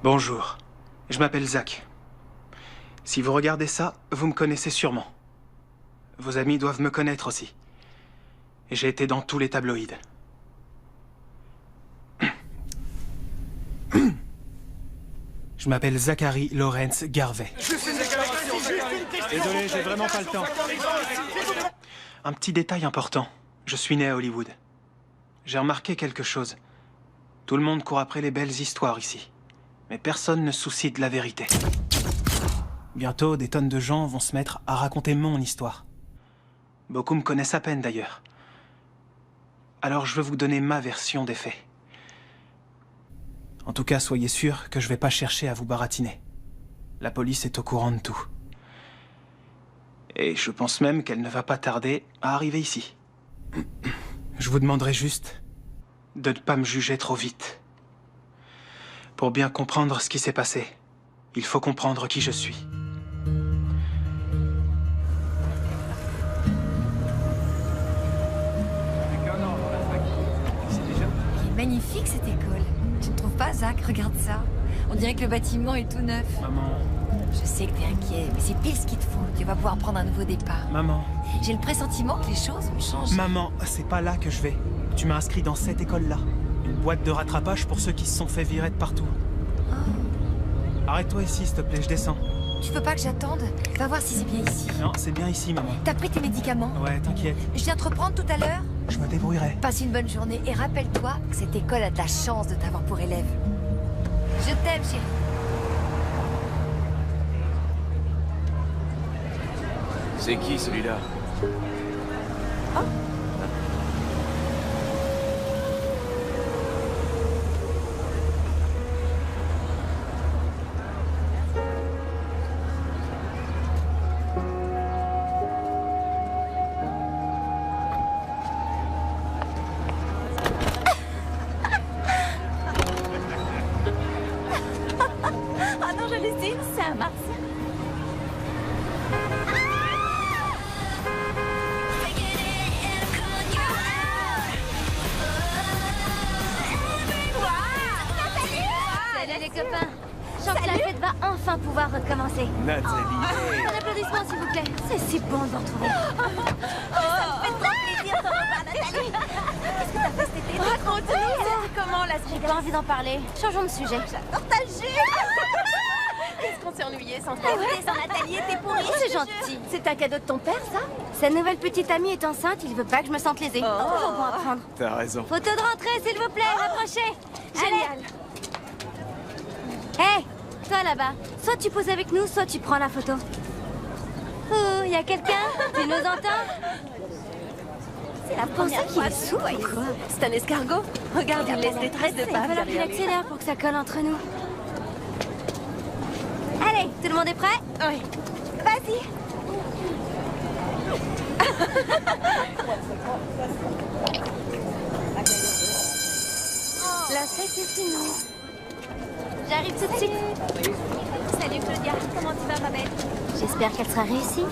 Bonjour, je m'appelle Zach. Si vous regardez ça, vous me connaissez sûrement. Vos amis doivent me connaître aussi. J'ai été dans tous les tabloïds. Je m'appelle Zachary Lawrence Garvey. Désolé, j'ai vraiment pas le temps. Un petit détail important. Je suis né à Hollywood. J'ai remarqué quelque chose. Tout le monde court après les belles histoires ici. Mais personne ne se soucie de la vérité. Bientôt, des tonnes de gens vont se mettre à raconter mon histoire. Beaucoup me connaissent à peine d'ailleurs. Alors je veux vous donner ma version des faits. En tout cas, soyez sûrs que je vais pas chercher à vous baratiner. La police est au courant de tout. Et je pense même qu'elle ne va pas tarder à arriver ici. Je vous demanderai juste de ne pas me juger trop vite. Pour bien comprendre ce qui s'est passé, il faut comprendre qui je suis. Elle est magnifique cette école. Tu ne trouves pas, Zach? Regarde ça. On dirait que le bâtiment est tout neuf. Maman. Je sais que t'es inquiet, mais c'est pile ce qu'il te faut. Tu vas pouvoir prendre un nouveau départ. Maman. J'ai le pressentiment que les choses vont changer. Maman, c'est pas là que je vais. Tu m'as inscrit dans cette école-là. Une boîte de rattrapage pour ceux qui se sont fait virer de partout. Oh. Arrête-toi ici, s'il te plaît, je descends. Tu veux pas que j'attende? Va voir si c'est bien ici. Non, c'est bien ici, maman. T'as pris tes médicaments? Ouais, t'inquiète. Je viens te reprendre tout à l'heure. Je me débrouillerai. Passe une bonne journée et rappelle-toi que cette école a de la chance de t'avoir pour élève. Je t'aime, chérie. C'est qui celui-là? Oh. Ah non, je l'estime, c'est un martien. Salut les copains. Je sens que la fête va enfin pouvoir recommencer. Nathalie. Un applaudissement s'il vous plaît. C'est si bon de vous retrouver. Ça me fait trop plaisir de revoir Nathalie. Qu'est-ce que t'as fait cet été? Raconte-nous, c'était comment la J'ai pas envie d'en parler. Changeons de sujet. J'adore ta jupe. Qu'est-ce qu'on s'est ennuyé sans Ta idée sans Nathalie était pourrie. C'est gentil. C'est un cadeau de ton père, ça? Sa nouvelle petite amie est enceinte, il veut pas que je me sente lésée. Toujours bon à prendre. T'as raison. Photo de rentrée, s'il vous plaît, rapprochez. Génial. Hé, toi là-bas, soit tu poses avec nous, soit tu prends la photo. Oh, y a quelqu'un? Tu nous entends? C'est la Pensez première qu'il fois est que je sourd vois ou ici. quoi? C'est un escargot. Regarde, il laisse des traces de Il va pas falloir qu'il accélère pour que ça colle entre nous. Allez, tout le monde est prêt? Oui. Vas-y. La fête est finie. J'arrive tout de suite. Salut Claudia, comment tu vas ma belle? J'espère qu'elle sera réussie.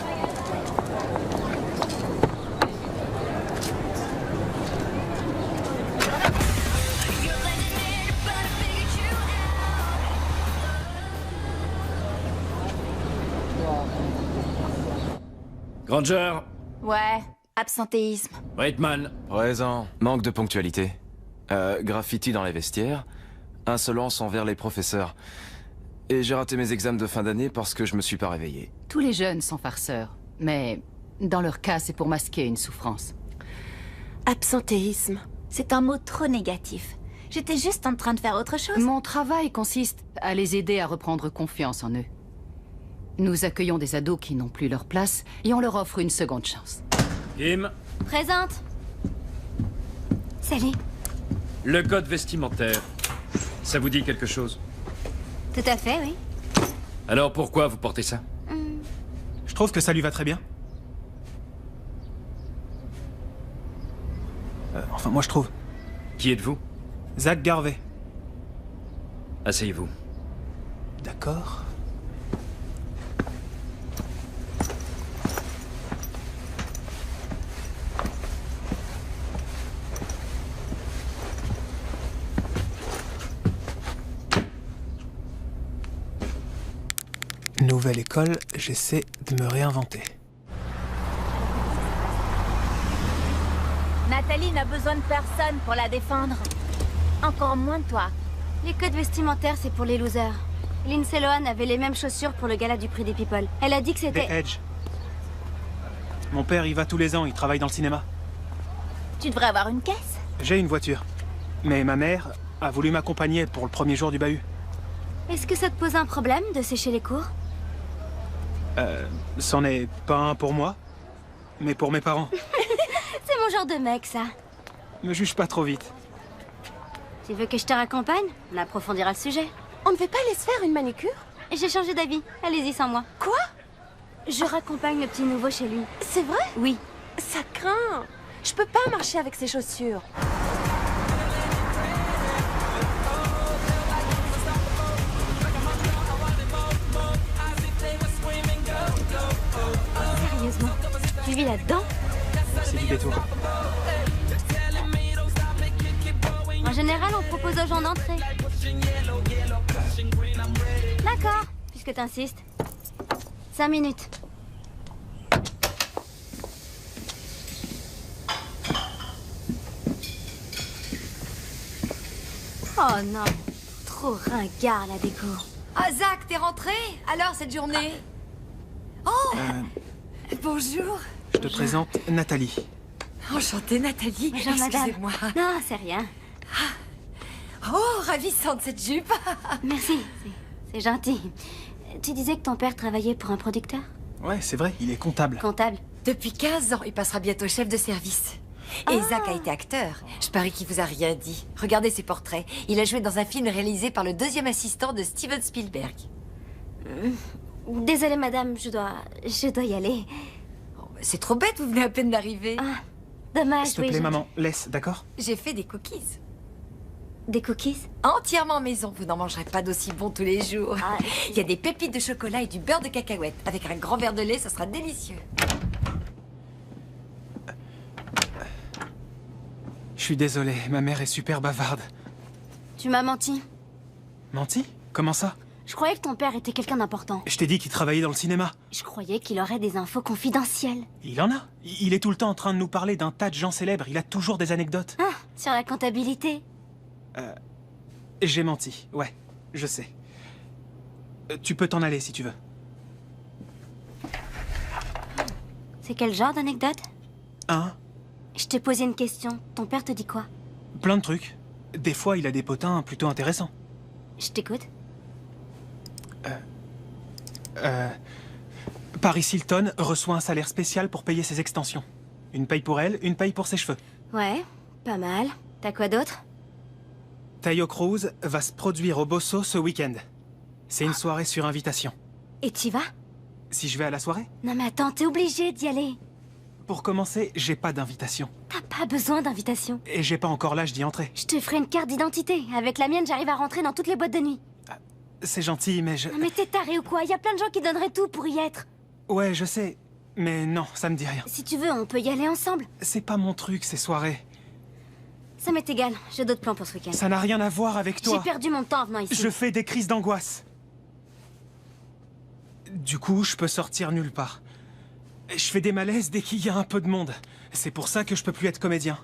Granger. Ouais, absentéisme. Reitman. Présent. Manque de ponctualité. Graffiti dans les vestiaires. Insolence envers les professeurs. Et j'ai raté mes examens de fin d'année parce que je me suis pas réveillé. Tous les jeunes sont farceurs, mais dans leur cas, c'est pour masquer une souffrance. Absentéisme, c'est un mot trop négatif. J'étais juste en train de faire autre chose. Mon travail consiste à les aider à reprendre confiance en eux. Nous accueillons des ados qui n'ont plus leur place et on leur offre une seconde chance. Kim, Présente. Salut. le code vestimentaire, ça vous dit quelque chose? Tout à fait, oui. Alors pourquoi vous portez ça? Je trouve que ça lui va très bien. Enfin, moi je trouve. Qui êtes-vous? Zach Garvey. Asseyez-vous. D'accord. Nouvelle école, j'essaie de me réinventer. Nathalie n'a besoin de personne pour la défendre. Encore moins de toi. Les codes vestimentaires, c'est pour les losers. Lindsay Lohan avait les mêmes chaussures pour le gala du prix des People. Elle a dit que Des c'était... Edge. Mon père y va tous les ans, il travaille dans le cinéma. Tu devrais avoir une caisse. J'ai une voiture. Mais ma mère a voulu m'accompagner pour le premier jour du bahut. Est-ce que ça te pose un problème de sécher les cours? C'en est pas un pour moi, mais pour mes parents. C'est mon genre de mec, ça. Me juge pas trop vite. Tu veux que je te raccompagne? On approfondira le sujet. On ne fait pas laisser faire une manucure? J'ai changé d'avis. Allez-y sans moi. Quoi? Je raccompagne le petit nouveau chez lui. C'est vrai? Oui. Ça craint. Je peux pas marcher avec ces chaussures. Sérieusement, tu vis là-dedans? C'est du détour. En général, on propose aux gens d'entrer. D'accord, puisque t'insistes. 5 minutes. Oh non, trop ringard la déco. Ah, Zach, t'es rentré? Alors, cette journée? Oh! Bonjour. Je te présente Nathalie. Enchantée, Nathalie. Bonjour, madame. Excusez-moi. Non, c'est rien. Oh, ravissante cette jupe. Merci, c'est gentil. Tu disais que ton père travaillait pour un producteur? Ouais, c'est vrai, il est comptable. Comptable. Depuis 15 ans, il passera bientôt chef de service. Et Zach a été acteur. Je parie qu'il vous a rien dit. Regardez ses portraits. Il a joué dans un film réalisé par le deuxième assistant de Steven Spielberg. Désolée, madame, je dois y aller. Oh, c'est trop bête, vous venez à peine d'arriver. Ah, dommage, S'il te oui. plaît, maman, laisse, d'accord? J'ai fait des cookies. Des cookies? Entièrement maison, vous n'en mangerez pas d'aussi bon tous les jours. Ah, Il y a des pépites de chocolat et du beurre de cacahuète. Avec un grand verre de lait, ça sera délicieux. Je suis désolé, ma mère est super bavarde. Tu m'as menti. Menti? Comment ça? Je croyais que ton père était quelqu'un d'important. Je t'ai dit qu'il travaillait dans le cinéma. Je croyais qu'il aurait des infos confidentielles. Il en a. Il est tout le temps en train de nous parler d'un tas de gens célèbres. Il a toujours des anecdotes. Ah, sur la comptabilité. J'ai menti, ouais, je sais. Tu peux t'en aller si tu veux. C'est quel genre d'anecdote? Hein? Je t'ai posé une question. Ton père te dit quoi? Plein de trucs. Des fois, il a des potins plutôt intéressants. Je t'écoute. Paris Hilton reçoit un salaire spécial pour payer ses extensions. Une paye pour elle, une paye pour ses cheveux. Ouais, pas mal. T'as quoi d'autre? Tayo Cruz va se produire au Bosso ce week-end. C'est une soirée sur invitation. Et t'y vas? Si je vais à la soirée? Non mais attends, t'es obligé d'y aller. Pour commencer, j'ai pas d'invitation. T'as pas besoin d'invitation. Et j'ai pas encore l'âge d'y entrer. Je te ferai une carte d'identité. Avec la mienne, j'arrive à rentrer dans toutes les boîtes de nuit. C'est gentil, mais je... Non mais t'es taré ou quoi? Y a plein de gens qui donneraient tout pour y être. Ouais, je sais. Mais non, ça me dit rien. Si tu veux, on peut y aller ensemble. C'est pas mon truc, ces soirées. Ça m'est égal. J'ai d'autres plans pour ce week-end. Ça n'a rien à voir avec J'ai toi. perdu mon temps en venant ici. Je fais des crises d'angoisse. Du coup, je peux sortir nulle part. Je fais des malaises dès qu'il y a un peu de monde. C'est pour ça que je peux plus être comédien.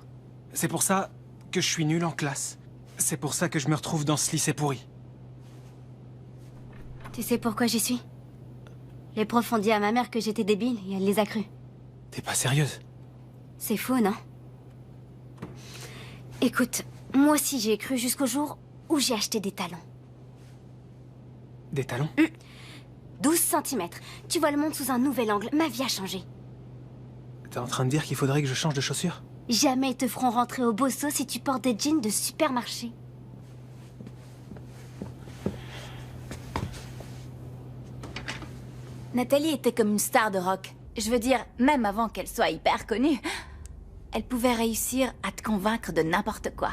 C'est pour ça que je suis nul en classe. C'est pour ça que je me retrouve dans ce lycée pourri. Tu sais pourquoi j'y suis? Les profs ont dit à ma mère que j'étais débile et elle les a crus. T'es pas sérieuse? C'est faux, non? Écoute, moi aussi j'y ai cru jusqu'au jour où j'ai acheté des talons. Des talons? 12 cm. Tu vois le monde sous un nouvel angle. Ma vie a changé. T'es en train de dire qu'il faudrait que je change de chaussures? Jamais ils te feront rentrer au Bosso si tu portes des jeans de supermarché. Nathalie était comme une star de rock. Je veux dire, même avant qu'elle soit hyper connue, elle pouvait réussir à te convaincre de n'importe quoi.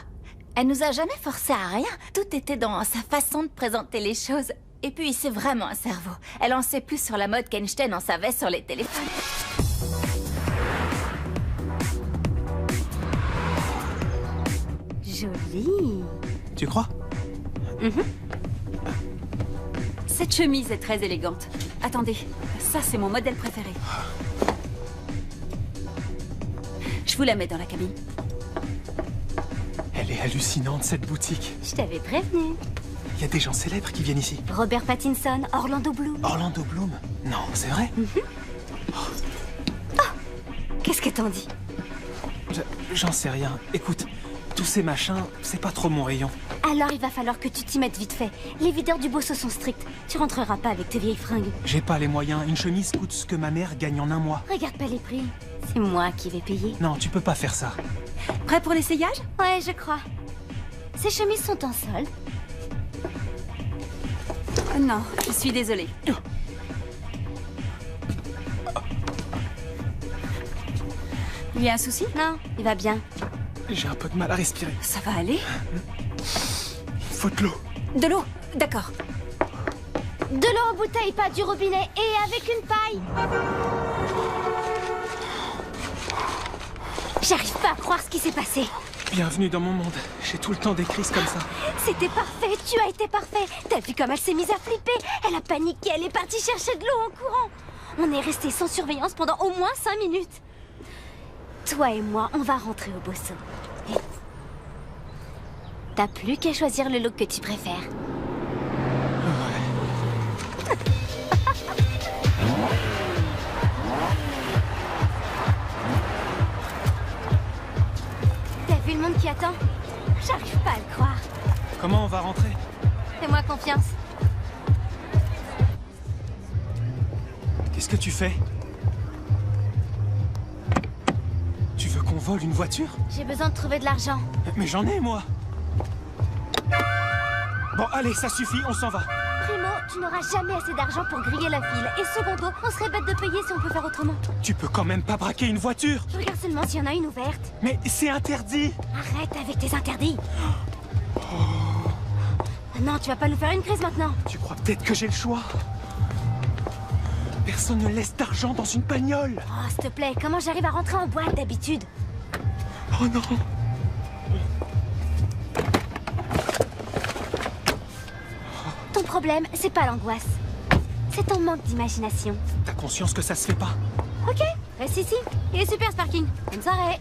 Elle nous a jamais forcé à rien. Tout était dans sa façon de présenter les choses. Et puis, c'est vraiment un cerveau. Elle en sait plus sur la mode qu'Einstein en savait sur les téléphones. Joli. Tu crois? Cette chemise est très élégante. attendez. Ça, c'est mon modèle préféré. Je vous la mets dans la cabine. Elle est hallucinante, cette boutique. Je t'avais prévenu. Il y a des gens célèbres qui viennent ici. Robert Pattinson, Orlando Bloom. Orlando Bloom? Non, c'est vrai? Qu'est-ce que t'en dis? J'en sais rien. Écoute, tous ces machins, c'est pas trop mon rayon. Alors il va falloir que tu t'y mettes vite fait. Les videurs du Bosso sont stricts. Tu rentreras pas avec tes vieilles fringues. J'ai pas les moyens. Une chemise coûte ce que ma mère gagne en un mois. Regarde pas les prix. C'est moi qui vais payer. Non, tu peux pas faire ça. Prêt pour l'essayage? Ouais, je crois. Ces chemises sont en solde. Non, je suis désolée. Il y a un souci? Non, il va bien. J'ai un peu de mal à respirer. Ça va aller? Il faut de l'eau. De l'eau? D'accord. De l'eau en bouteille, pas du robinet, et avec une paille. J'arrive pas à croire ce qui s'est passé. Bienvenue dans mon monde. J'ai tout le temps des crises comme ça. C'était parfait, tu as été parfait. T'as vu comme elle s'est mise à flipper? Elle a paniqué, elle est partie chercher de l'eau en courant. On est resté sans surveillance pendant au moins 5 minutes. Toi et moi, on va rentrer au Bosso. T'as plus qu'à choisir le look que tu préfères. T'as vu le monde qui attend? J'arrive pas à le croire. Comment on va rentrer? Fais-moi confiance. Qu'est-ce que tu fais? Tu veux qu'on vole une voiture? J'ai besoin de trouver de l'argent. Mais j'en ai, moi. Bon, allez, ça suffit, on s'en va. Primo, tu n'auras jamais assez d'argent pour griller la file. Et secondo, on serait bête de payer si on peut faire autrement. Tu peux quand même pas braquer une voiture. Je regarde seulement s'il y en a une ouverte. Mais c'est interdit. Arrête avec tes interdits. Non, tu vas pas nous faire une crise maintenant. Tu crois peut-être que j'ai le choix? Personne ne laisse d'argent dans une bagnole. Oh, s'il te plaît, comment j'arrive à rentrer en boîte d'habitude? Oh non. Ton problème, c'est pas l'angoisse. C'est ton manque d'imagination. T'as conscience que ça se fait pas? Ok, reste ici. Il est super ce parking. Bonne soirée.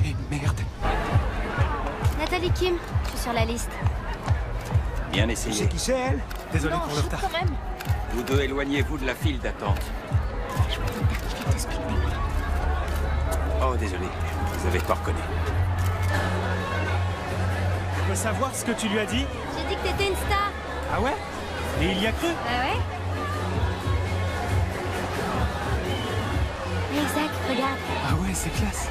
Eh merde. Nathalie Kim, je suis sur la liste. Bien Tu essayé. sais qui c'est, elle? Désolé pour le retard. Vous deux éloignez-vous de la file d'attente. Oh, désolé. Vous avez pas reconnu. Je peux savoir ce que tu lui as dit? J'ai dit que t'étais une star. Ah ouais? Et il y a cru? Ah ouais? Hé Zach, regarde. Ah ouais, c'est classe.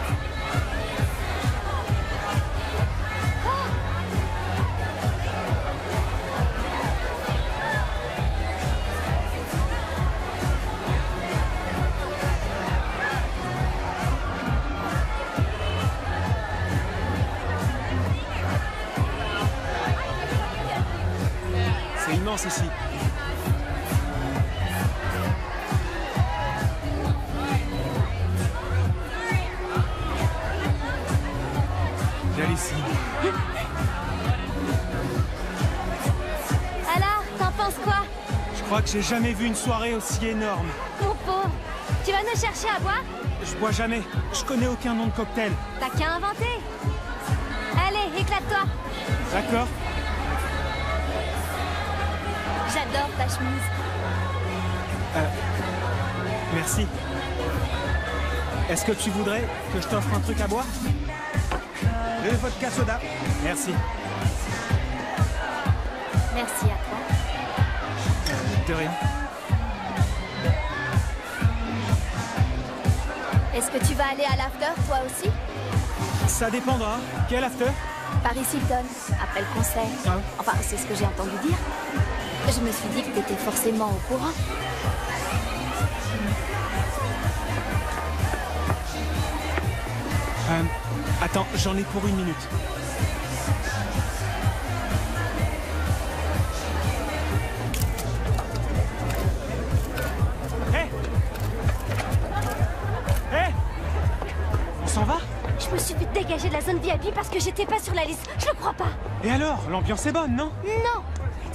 C'est immense ici. J'hallucine. Alors, t'en penses quoi? Je crois que j'ai jamais vu une soirée aussi énorme. Mon pauvre. Tu vas nous chercher à boire? Je bois jamais. Je connais aucun nom de cocktail. T'as qu'à inventer. Allez, éclate-toi. D'accord. J'adore ta chemise. Merci. Est-ce que tu voudrais que je t'offre un truc à boire? Le vodka soda. Merci. Merci à toi. De rien. Est-ce que tu vas aller à l'after, toi aussi? Ça dépendra. Quel after? Paris Hilton, après le concert. Ah ouais? Enfin, c'est ce que j'ai entendu dire. Je me suis dit que t'étais forcément au courant. Attends, j'en ai pour 1 minute. Hé! Hé! On s'en va? Je me suis fait dégager de la zone VIP parce que j'étais pas sur la liste. Je le crois pas. Et alors? L'ambiance est bonne, non? Non.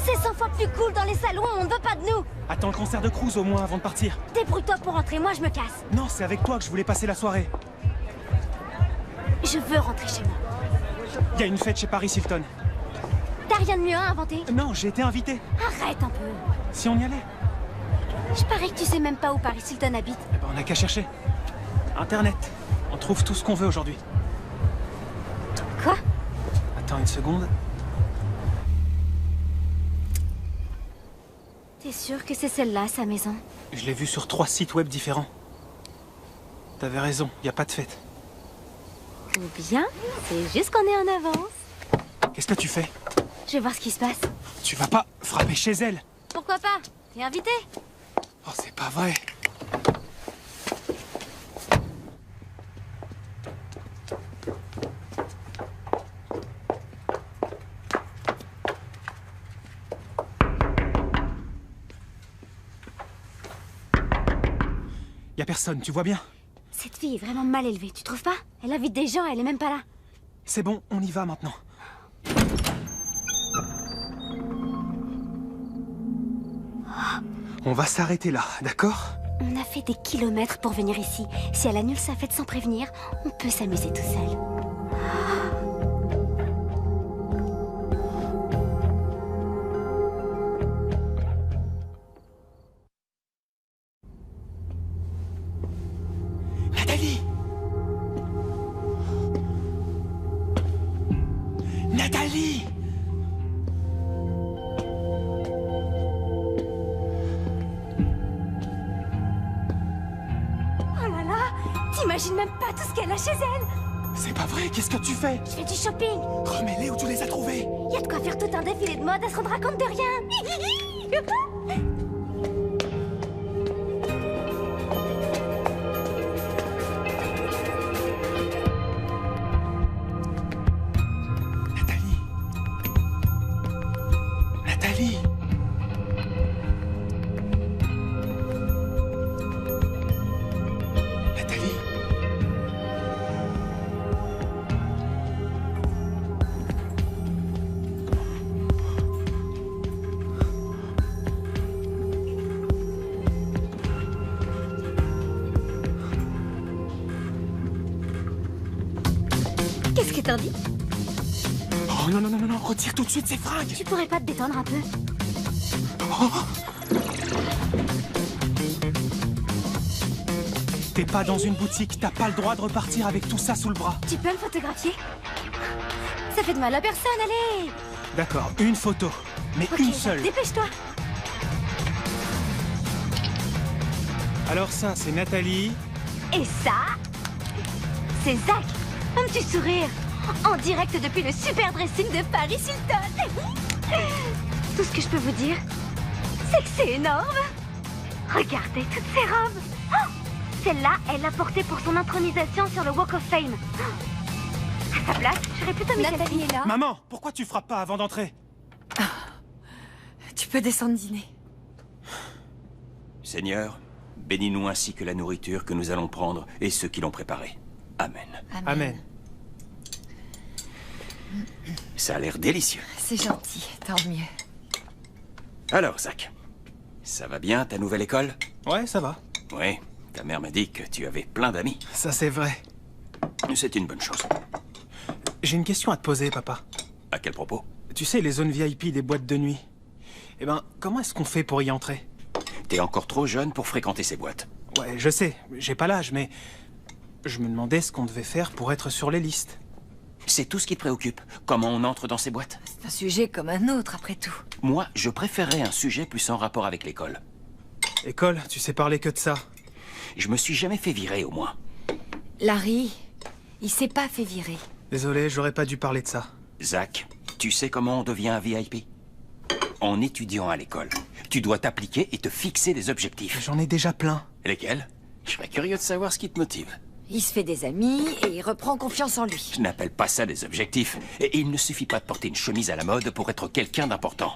C'est 100 fois plus cool dans les salons, on ne veut pas de nous. Attends le concert de Cruz au moins avant de partir. Débrouille-toi pour rentrer, moi je me casse. Non, c'est avec toi que je voulais passer la soirée. Je veux rentrer chez moi. Il y a une fête chez Paris Hilton. T'as rien de mieux à inventer? Non, j'ai été invité. Arrête un peu. Si on y allait. Je parie que tu sais même pas où Paris Hilton habite. Eh ben, on n'a qu'à chercher. Internet. On trouve tout ce qu'on veut aujourd'hui. Quoi? Attends une seconde. T'es sûr que c'est celle-là, sa maison? Je l'ai vue sur 3 sites web différents. T'avais raison, y a pas de fête. Ou bien, c'est juste qu'on est en avance. Qu'est-ce que tu fais? Je vais voir ce qui se passe. Tu vas pas frapper chez elle? Pourquoi pas? T'es invité? Oh, c'est pas vrai. Y a personne, tu vois bien? Cette fille est vraiment mal élevée, tu trouves pas? Elle invite des gens, elle est même pas là. C'est bon, on y va maintenant. On va s'arrêter là, d'accord? On a fait des kilomètres pour venir ici. Si elle annule sa fête sans prévenir, on peut s'amuser tout seul. Nathalie! Nathalie! Oh là là! T'imagines même pas tout ce qu'elle a chez elle! C'est pas vrai, qu'est-ce que tu fais? Je fais du shopping! Remets-les où tu les as trouvés! Y a de quoi faire tout un défilé de mode, elle se rendra compte de rien! Nathalie! Nathalie! Nathalie! Qu'est-ce que t'en dis? Oh non, non, non, non, non, retire tout de suite ces fringues! Tu pourrais pas te détendre un peu? T'es pas dans une boutique, t'as pas le droit de repartir avec tout ça sous le bras. Tu peux me photographier? Ça fait de mal à personne, allez! D'accord, une photo, mais Ok, une seule. dépêche-toi! Alors ça, c'est Nathalie. Et ça, c'est Zach, un petit sourire, en direct depuis le super dressing de Paris Hilton. Tout ce que je peux vous dire, c'est que c'est énorme. Regardez toutes ces robes. Oh, celle-là, elle l'a portée pour son intronisation sur le Walk of Fame. À sa place, j'aurais plutôt mis Nathalie est là. Maman, pourquoi tu frappes pas avant d'entrer? Tu peux descendre dîner. Seigneur, bénis-nous ainsi que la nourriture que nous allons prendre et ceux qui l'ont préparée. Amen. Amen. Ça a l'air délicieux. C'est gentil, tant mieux. Alors, Zach, ça va bien ta nouvelle école? Ouais, ça va. Oui, ta mère m'a dit que tu avais plein d'amis. Ça, c'est vrai. C'est une bonne chose. J'ai une question à te poser, papa. À quel propos? Tu sais, les zones VIP des boîtes de nuit. Eh ben, comment est-ce qu'on fait pour y entrer? T'es encore trop jeune pour fréquenter ces boîtes. Ouais, je sais, j'ai pas l'âge, mais... Je me demandais ce qu'on devait faire pour être sur les listes. C'est tout ce qui te préoccupe. Comment on entre dans ces boîtes? C'est un sujet comme un autre, après tout. Moi, je préférerais un sujet plus en rapport avec l'école. École, tu sais parler que de ça. Je me suis jamais fait virer, au moins. Larry, il s'est pas fait virer. Désolé, j'aurais pas dû parler de ça. Zach, tu sais comment on devient un VIP? En étudiant à l'école, tu dois t'appliquer et te fixer des objectifs. J'en ai déjà plein. Lesquels? Je serais curieux de savoir ce qui te motive. Il se fait des amis et il reprend confiance en lui. Je n'appelle pas ça des objectifs. Et il ne suffit pas de porter une chemise à la mode pour être quelqu'un d'important.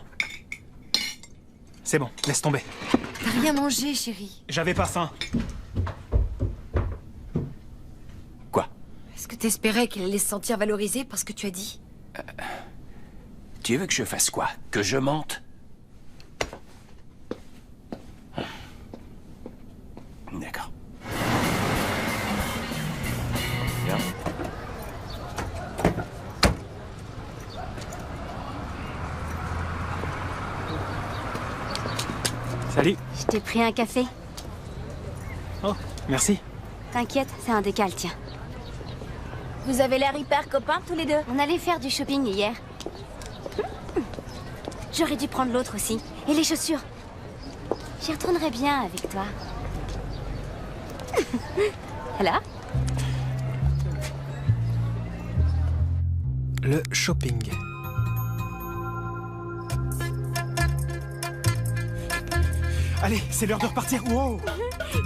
C'est bon, laisse tomber. T'as rien mangé, chérie. J'avais pas faim. Quoi? Est-ce que t'espérais qu'elle allait se sentir valorisée par ce que tu as dit? Tu veux que je fasse quoi? Que je mente? D'accord. Bien. Salut. Je t'ai pris un café. Oh, merci. T'inquiète, c'est un décal, tiens. Vous avez l'air hyper copains tous les deux. On allait faire du shopping hier. J'aurais dû prendre l'autre aussi. Et les chaussures. J'y retournerai bien avec toi. Alors? Le shopping. Allez, c'est l'heure de repartir. Wow!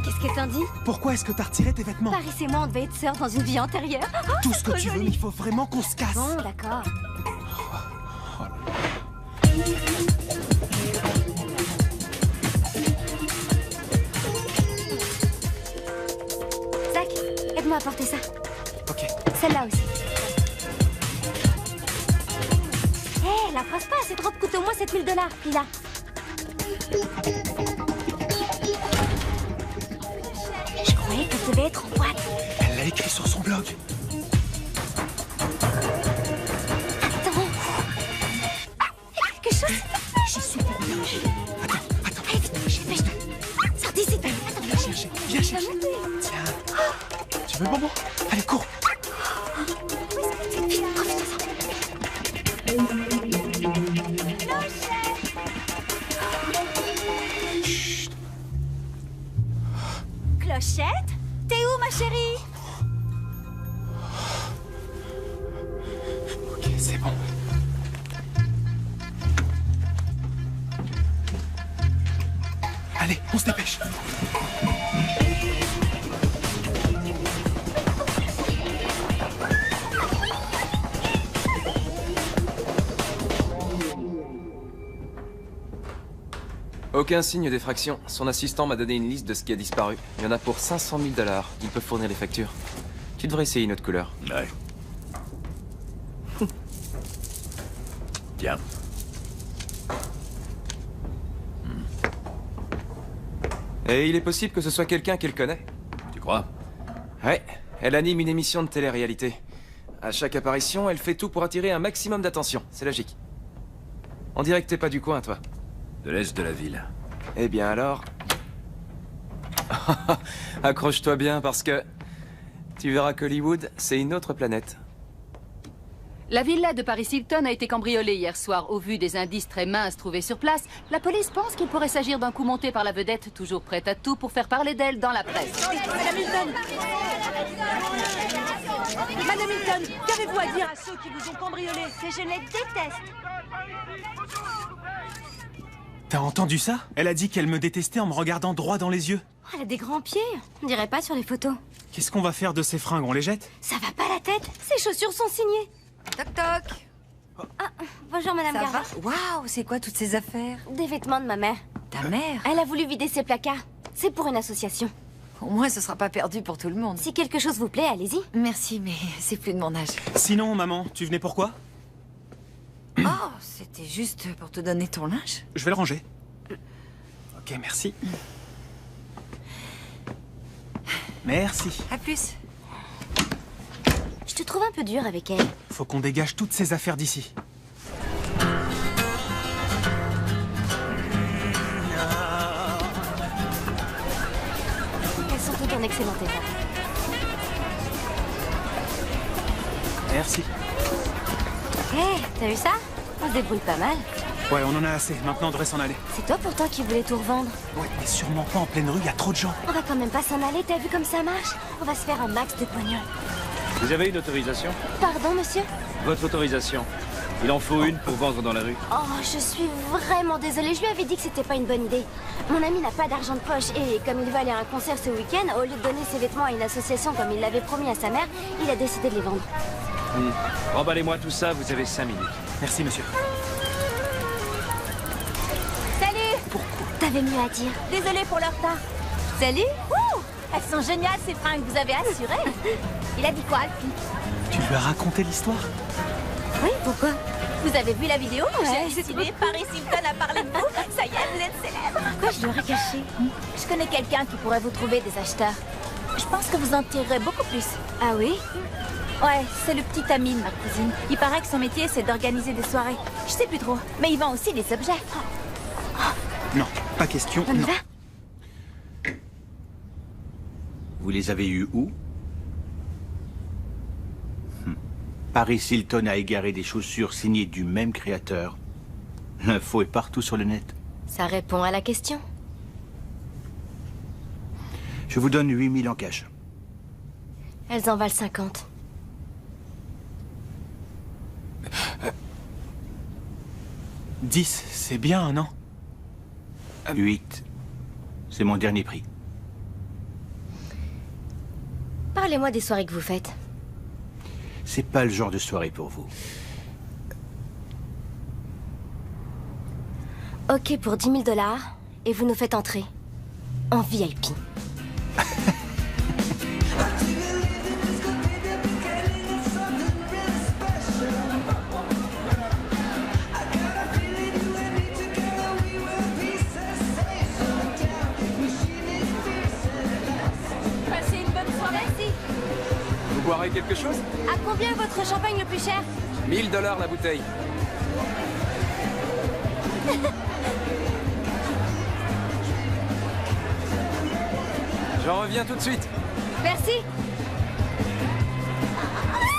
Qu'est-ce que t'en dis? Pourquoi est-ce que t'as retiré tes vêtements? Paris et moi, on devait être sœurs dans une vie antérieure. Oh, Tout c'est ce que trop tu veux, joli. mais il faut vraiment qu'on se casse. Bon, d'accord. Zach, aide-moi à porter ça. Ok. Celle-là aussi. Hé, la croise pas, cette robe coûte au moins 7 000 $, Lila. Je croyais qu'elle devait être en boîte. Elle l'a écrit sur son blog. Attends. Ah, quelque chose. J'y suis pour rien. Attends. Allez, vite, dépêche-toi. Sors d'ici. Attends, Viens chercher. Viens chercher. Tiens. Tu veux le bonbon? Allez, cours. vite, profite-en. Clochette? T'es où, ma chérie? Ok, c'est bon. Allez, on se dépêche. Aucun signe d'effraction. Son assistant m'a donné une liste de ce qui a disparu. Il y en a pour 500 000 $. Il peut fournir les factures. Tu devrais essayer une autre couleur. Ouais. Tiens. Et il est possible que ce soit quelqu'un qu'elle connaît. Tu crois? Ouais, elle anime une émission de télé-réalité. À chaque apparition, elle fait tout pour attirer un maximum d'attention. C'est logique. On dirait que t'es pas du coin, toi. De l'est de la ville. Eh bien alors... Accroche-toi bien parce que... Tu verras qu'Hollywood, c'est une autre planète. La villa de Paris Hilton a été cambriolée hier soir. Au vu des indices très minces trouvés sur place, la police pense qu'il pourrait s'agir d'un coup monté par la vedette, toujours prête à tout pour faire parler d'elle dans la presse. Madame Hilton, qu'avez-vous à dire à ceux qui vous ont cambriolé? Que je les déteste. T'as entendu ça? Elle a dit qu'elle me détestait en me regardant droit dans les yeux. Oh, elle a des grands pieds. On dirait pas sur les photos. Qu'est-ce qu'on va faire de ces fringues? On les jette? Ça va pas la tête. Ses chaussures sont signées. Toc toc. Ah, bonjour Madame Ça Garva. va? Waouh, c'est quoi toutes ces affaires? Des vêtements de ma mère. Ta mère? Elle a voulu vider ses placards. C'est pour une association. Au moins, ce sera pas perdu pour tout le monde. Si quelque chose vous plaît, allez-y. Merci, mais c'est plus de mon âge. Sinon, maman, tu venais pourquoi? Oh, c'était juste pour te donner ton linge. Je vais le ranger. Ok, merci. Merci. À plus. Je te trouve un peu dur avec elle. Faut qu'on dégage toutes ces affaires d'ici. Elles sont toutes en excellent état. Merci. Hé, t'as vu ça? On se débrouille pas mal. Ouais, on en a assez. Maintenant, on devrait s'en aller. C'est toi pourtant qui voulais tout revendre. Ouais, mais sûrement pas en pleine rue, il y a trop de gens. On va quand même pas s'en aller, t'as vu comme ça marche? On va se faire un max de pognon. Vous avez une autorisation? Pardon, monsieur? Votre autorisation. Il en faut une pour vendre dans la rue. Oh, je suis vraiment désolée. Je lui avais dit que c'était pas une bonne idée. Mon ami n'a pas d'argent de poche et comme il veut aller à un concert ce week-end, au lieu de donner ses vêtements à une association comme il l'avait promis à sa mère, il a décidé de les vendre. Emballez-moi tout ça, vous avez 5 minutes. Merci, monsieur. Salut! T'avais mieux à dire. Désolée pour leur retard. Salut! Ouh! Elles sont géniales, ces fringues, vous avez assuré. Il a dit quoi, Alfie? Tu lui as raconté l'histoire? Oui, pourquoi? Vous avez vu la vidéo? J'ai halluciné, Paris Hilton a parlé de vous. Ça y est, vous êtes célèbre. Pourquoi je l'aurais caché? Je connais quelqu'un qui pourrait vous trouver des acheteurs. Je pense que vous en tirerez beaucoup plus. Ah oui? Ouais, c'est le petit ami de ma cousine. Il paraît que son métier, c'est d'organiser des soirées. Je sais plus trop. Mais il vend aussi des objets. Non, pas question, On y non. va? Vous les avez eus où? Paris Hilton a égaré des chaussures signées du même créateur. L'info est partout sur le net. Ça répond à la question. Je vous donne 8000 en cash. Elles en valent 50. « 10, c'est bien, non? 8. C'est mon dernier prix. Parlez-moi des soirées que vous faites. C'est pas le genre de soirée pour vous. Ok pour 10 000 $ et vous nous faites entrer. En VIP. Passez une bonne soirée. Merci. Vous boirez quelque chose? À combien est votre champagne le plus cher? 1000 $ la bouteille. J'en reviens tout de suite. Merci.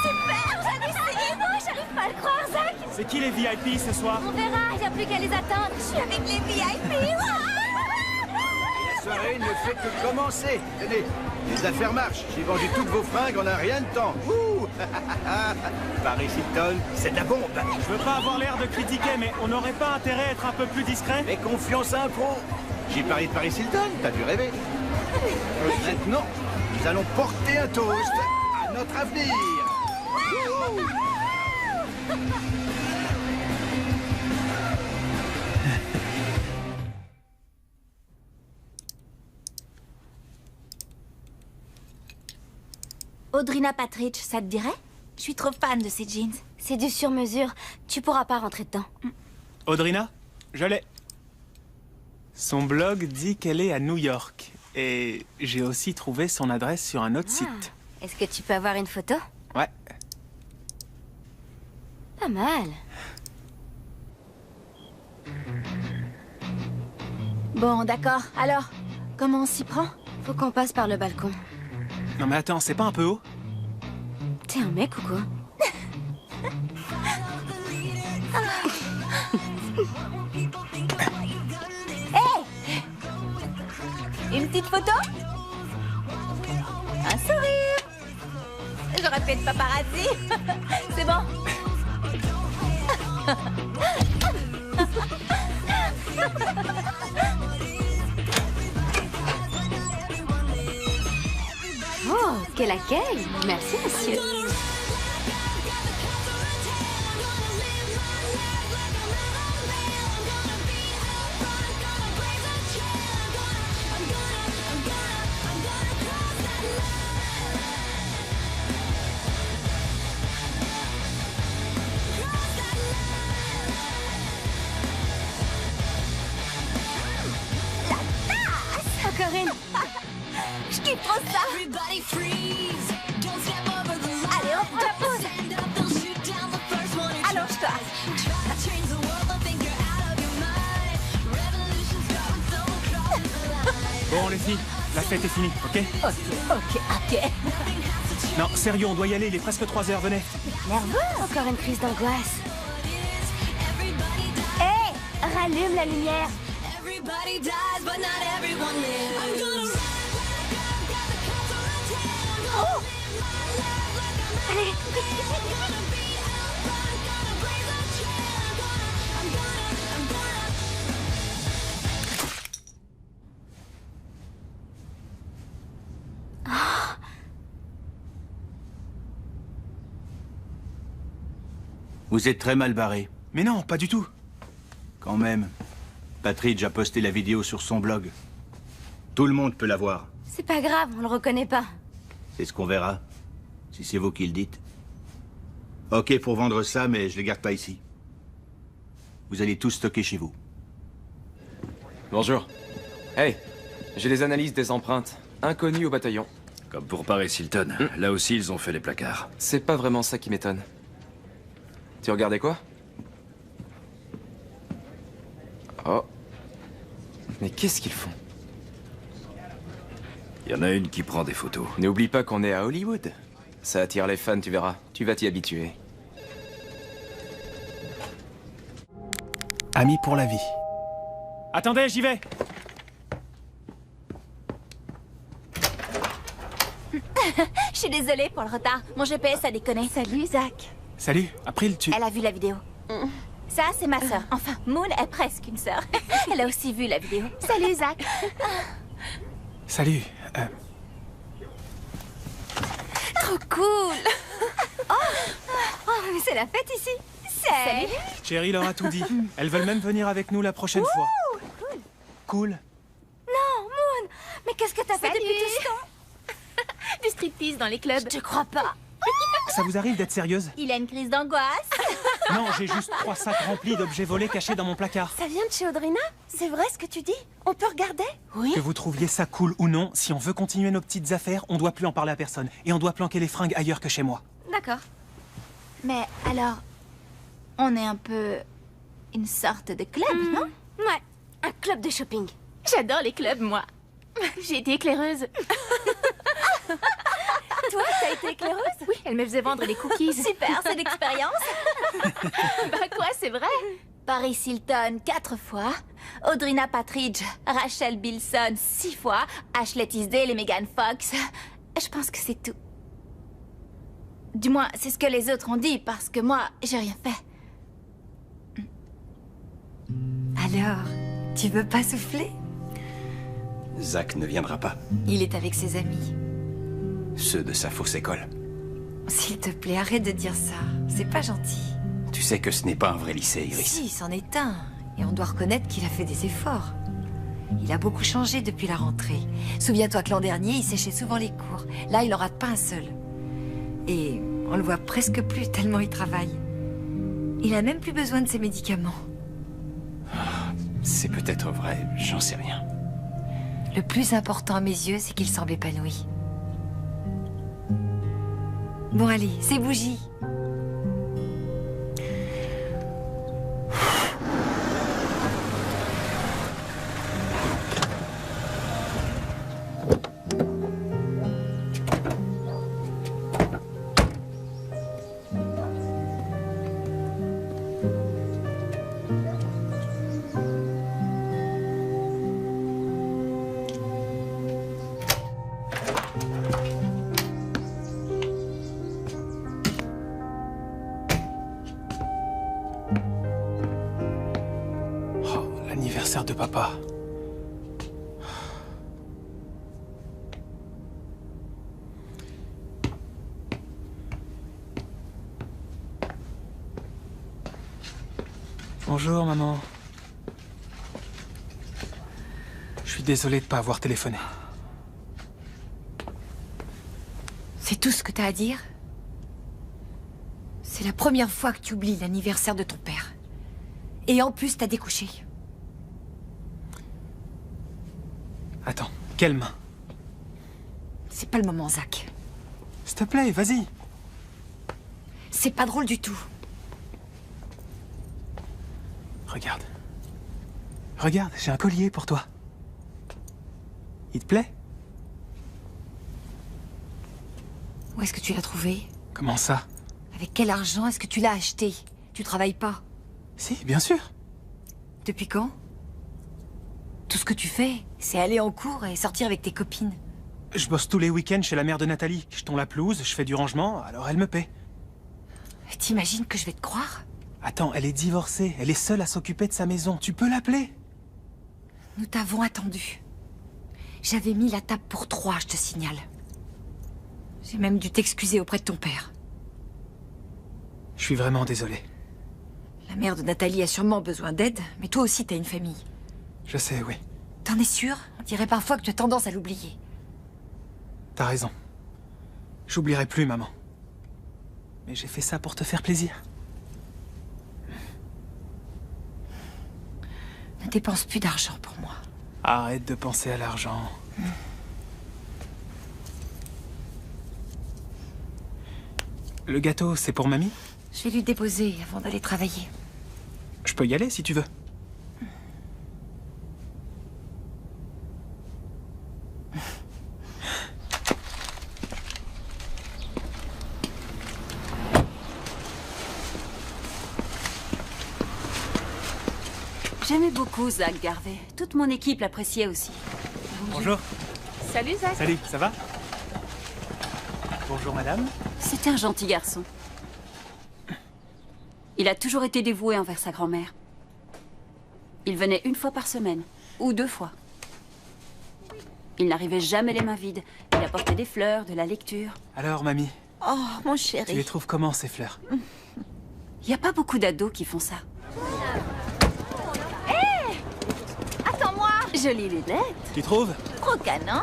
Super, halluciné. J'arrive pas à le croire, Zach. C'est qui les VIP ce soir? On verra, il n'y a plus qu'à les attendre. Je suis avec les VIP. La soirée ne fait que commencer. Tenez, les affaires marchent. J'ai vendu toutes vos fringues en un rien de temps. Ouh. Paris Hilton, c'est de la bombe. Je veux pas avoir l'air de critiquer, mais on n'aurait pas intérêt à être un peu plus discret? Fais confiance à un pro. J'ai parlé de Paris Hilton, t'as dû rêver. Maintenant, nous allons porter un toast à notre avenir. Audrina Patridge, ça te dirait? Je suis trop fan de ces jeans. C'est du sur-mesure. Tu pourras pas rentrer dedans. Audrina, je l'ai. Son blog dit qu'elle est à New York. Et j'ai aussi trouvé son adresse sur un autre site. Est-ce que tu peux avoir une photo? Ouais. Pas mal. Bon, d'accord. Alors, comment on s'y prend? Faut qu'on passe par le balcon. Non mais attends, c'est pas un peu haut? T'es un mec ou quoi? Une petite photo? Un sourire? J'aurais pu être paparazzi. C'est bon. Oh, quel accueil! Merci, monsieur. Encore une. Je kiffe trop ça. Allez, on prend la pause. Allonge-toi. Bon les filles, la fête est finie, ok? Ok. Non, sérieux, on doit y aller, il est presque 3h, venez. Nerveux? Encore une crise d'angoisse. Hé! Rallume la lumière. Oh! Allez. Vous êtes très mal barré. Mais non, pas du tout. Quand même. Patridge a posté la vidéo sur son blog. Tout le monde peut la voir. C'est pas grave, on le reconnaît pas. C'est ce qu'on verra. Si c'est vous qui le dites. Ok pour vendre ça, mais je les garde pas ici. Vous allez tout stocker chez vous. Bonjour. Hey, j'ai les analyses des empreintes. Inconnues au bataillon. Comme pour Paris Hilton, là aussi ils ont fait les placards. C'est pas vraiment ça qui m'étonne. Tu regardais quoi? Oh. Mais qu'est-ce qu'ils font? Il y en a une qui prend des photos. N'oublie pas qu'on est à Hollywood. Ça attire les fans, tu verras. Tu vas t'y habituer. Amis pour la vie. Attendez, j'y vais. Je suis désolée pour le retard. Mon GPS a déconné. Salut, Zach. Salut, April, tu... Elle a vu la vidéo. Ça, c'est ma sœur. Enfin, Moon est presque une sœur. Elle a aussi vu la vidéo. Salut, Zach. Salut. Trop cool. Oh, c'est la fête ici. Salut. Cherry leur a tout dit. Elles veulent même venir avec nous la prochaine fois. Cool. Non, Moon. Mais qu'est-ce que t'as fait depuis tout ce temps? Du striptease dans les clubs. Je te crois pas. Ça vous arrive d'être sérieuse? Il a une crise d'angoisse. Non, j'ai juste 3 sacs remplis d'objets volés cachés dans mon placard. Ça vient de chez Audrina? C'est vrai ce que tu dis? On peut regarder? Oui. Que vous trouviez ça cool ou non, si on veut continuer nos petites affaires, on doit plus en parler à personne. Et on doit planquer les fringues ailleurs que chez moi. D'accord. Mais alors, on est un peu une sorte de club, non? Ouais, un club de shopping. J'adore les clubs, moi. J'ai été éclaireuse. Toi, t'as été éclaireuse? Oui, elle me faisait vendre des cookies. Super, c'est l'expérience. Bah quoi, c'est vrai. Paris Hilton 4 fois, Audrina Patridge, Rachel Bilson 6 fois, Ashley Tisdale et Megan Fox. Je pense que c'est tout. Du moins, c'est ce que les autres ont dit, parce que moi, j'ai rien fait. Alors, tu veux pas souffler? Zach ne viendra pas. Il est avec ses amis. Ceux de sa fausse école. S'il te plaît, arrête de dire ça. C'est pas gentil. Tu sais que ce n'est pas un vrai lycée, Iris. Si, c'en est un. Et on doit reconnaître qu'il a fait des efforts. Il a beaucoup changé depuis la rentrée. Souviens-toi que l'an dernier, il séchait souvent les cours. Là, il en rate pas un seul. Et on le voit presque plus tellement il travaille. Il a même plus besoin de ses médicaments. C'est peut-être vrai, j'en sais rien. Le plus important à mes yeux, c'est qu'il semble épanoui. Bon, allez, c'est bougie. L'anniversaire de papa. Bonjour, maman. Je suis désolé de pas avoir téléphoné. C'est tout ce que t'as à dire? C'est la première fois que tu oublies l'anniversaire de ton père. Et en plus, t'as découché. Attends, quelle main? C'est pas le moment, Zach. S'il te plaît, vas-y. C'est pas drôle du tout. Regarde. Regarde, j'ai un collier pour toi. Il te plaît? Où est-ce que tu l'as trouvé? Comment ça? Avec quel argent est-ce que tu l'as acheté? Tu travailles pas? Si, bien sûr. Depuis quand? Tout ce que tu fais, c'est aller en cours et sortir avec tes copines. Je bosse tous les week-ends chez la mère de Nathalie. Je tonds la pelouse, je fais du rangement, alors elle me paie. T'imagines que je vais te croire? Attends, elle est divorcée, elle est seule à s'occuper de sa maison. Tu peux l'appeler? Nous t'avons attendu. J'avais mis la table pour 3, je te signale. J'ai même dû t'excuser auprès de ton père. Je suis vraiment désolé. La mère de Nathalie a sûrement besoin d'aide, mais toi aussi t'as une famille. Je sais, oui. T'en es sûr? On dirait parfois que tu as tendance à l'oublier. T'as raison. J'oublierai plus, maman. Mais j'ai fait ça pour te faire plaisir. Ne dépense plus d'argent pour moi. Arrête de penser à l'argent. Le gâteau, c'est pour mamie? Je vais lui déposer avant d'aller travailler. Je peux y aller si tu veux. J'aimais beaucoup Zach Garvey. Toute mon équipe l'appréciait aussi. Bonjour. Salut Zach. Salut, ça va? Bonjour madame. C'était un gentil garçon. Il a toujours été dévoué envers sa grand-mère. Il venait une fois par semaine, ou 2 fois. Il n'arrivait jamais les mains vides. Il apportait des fleurs, de la lecture. Alors mamie, Oh, mon tu les chéri. trouves comment ces fleurs? Il n'y a pas beaucoup d'ados qui font ça. Attends-moi. Jolie lunette. Tu trouves? Trop canon.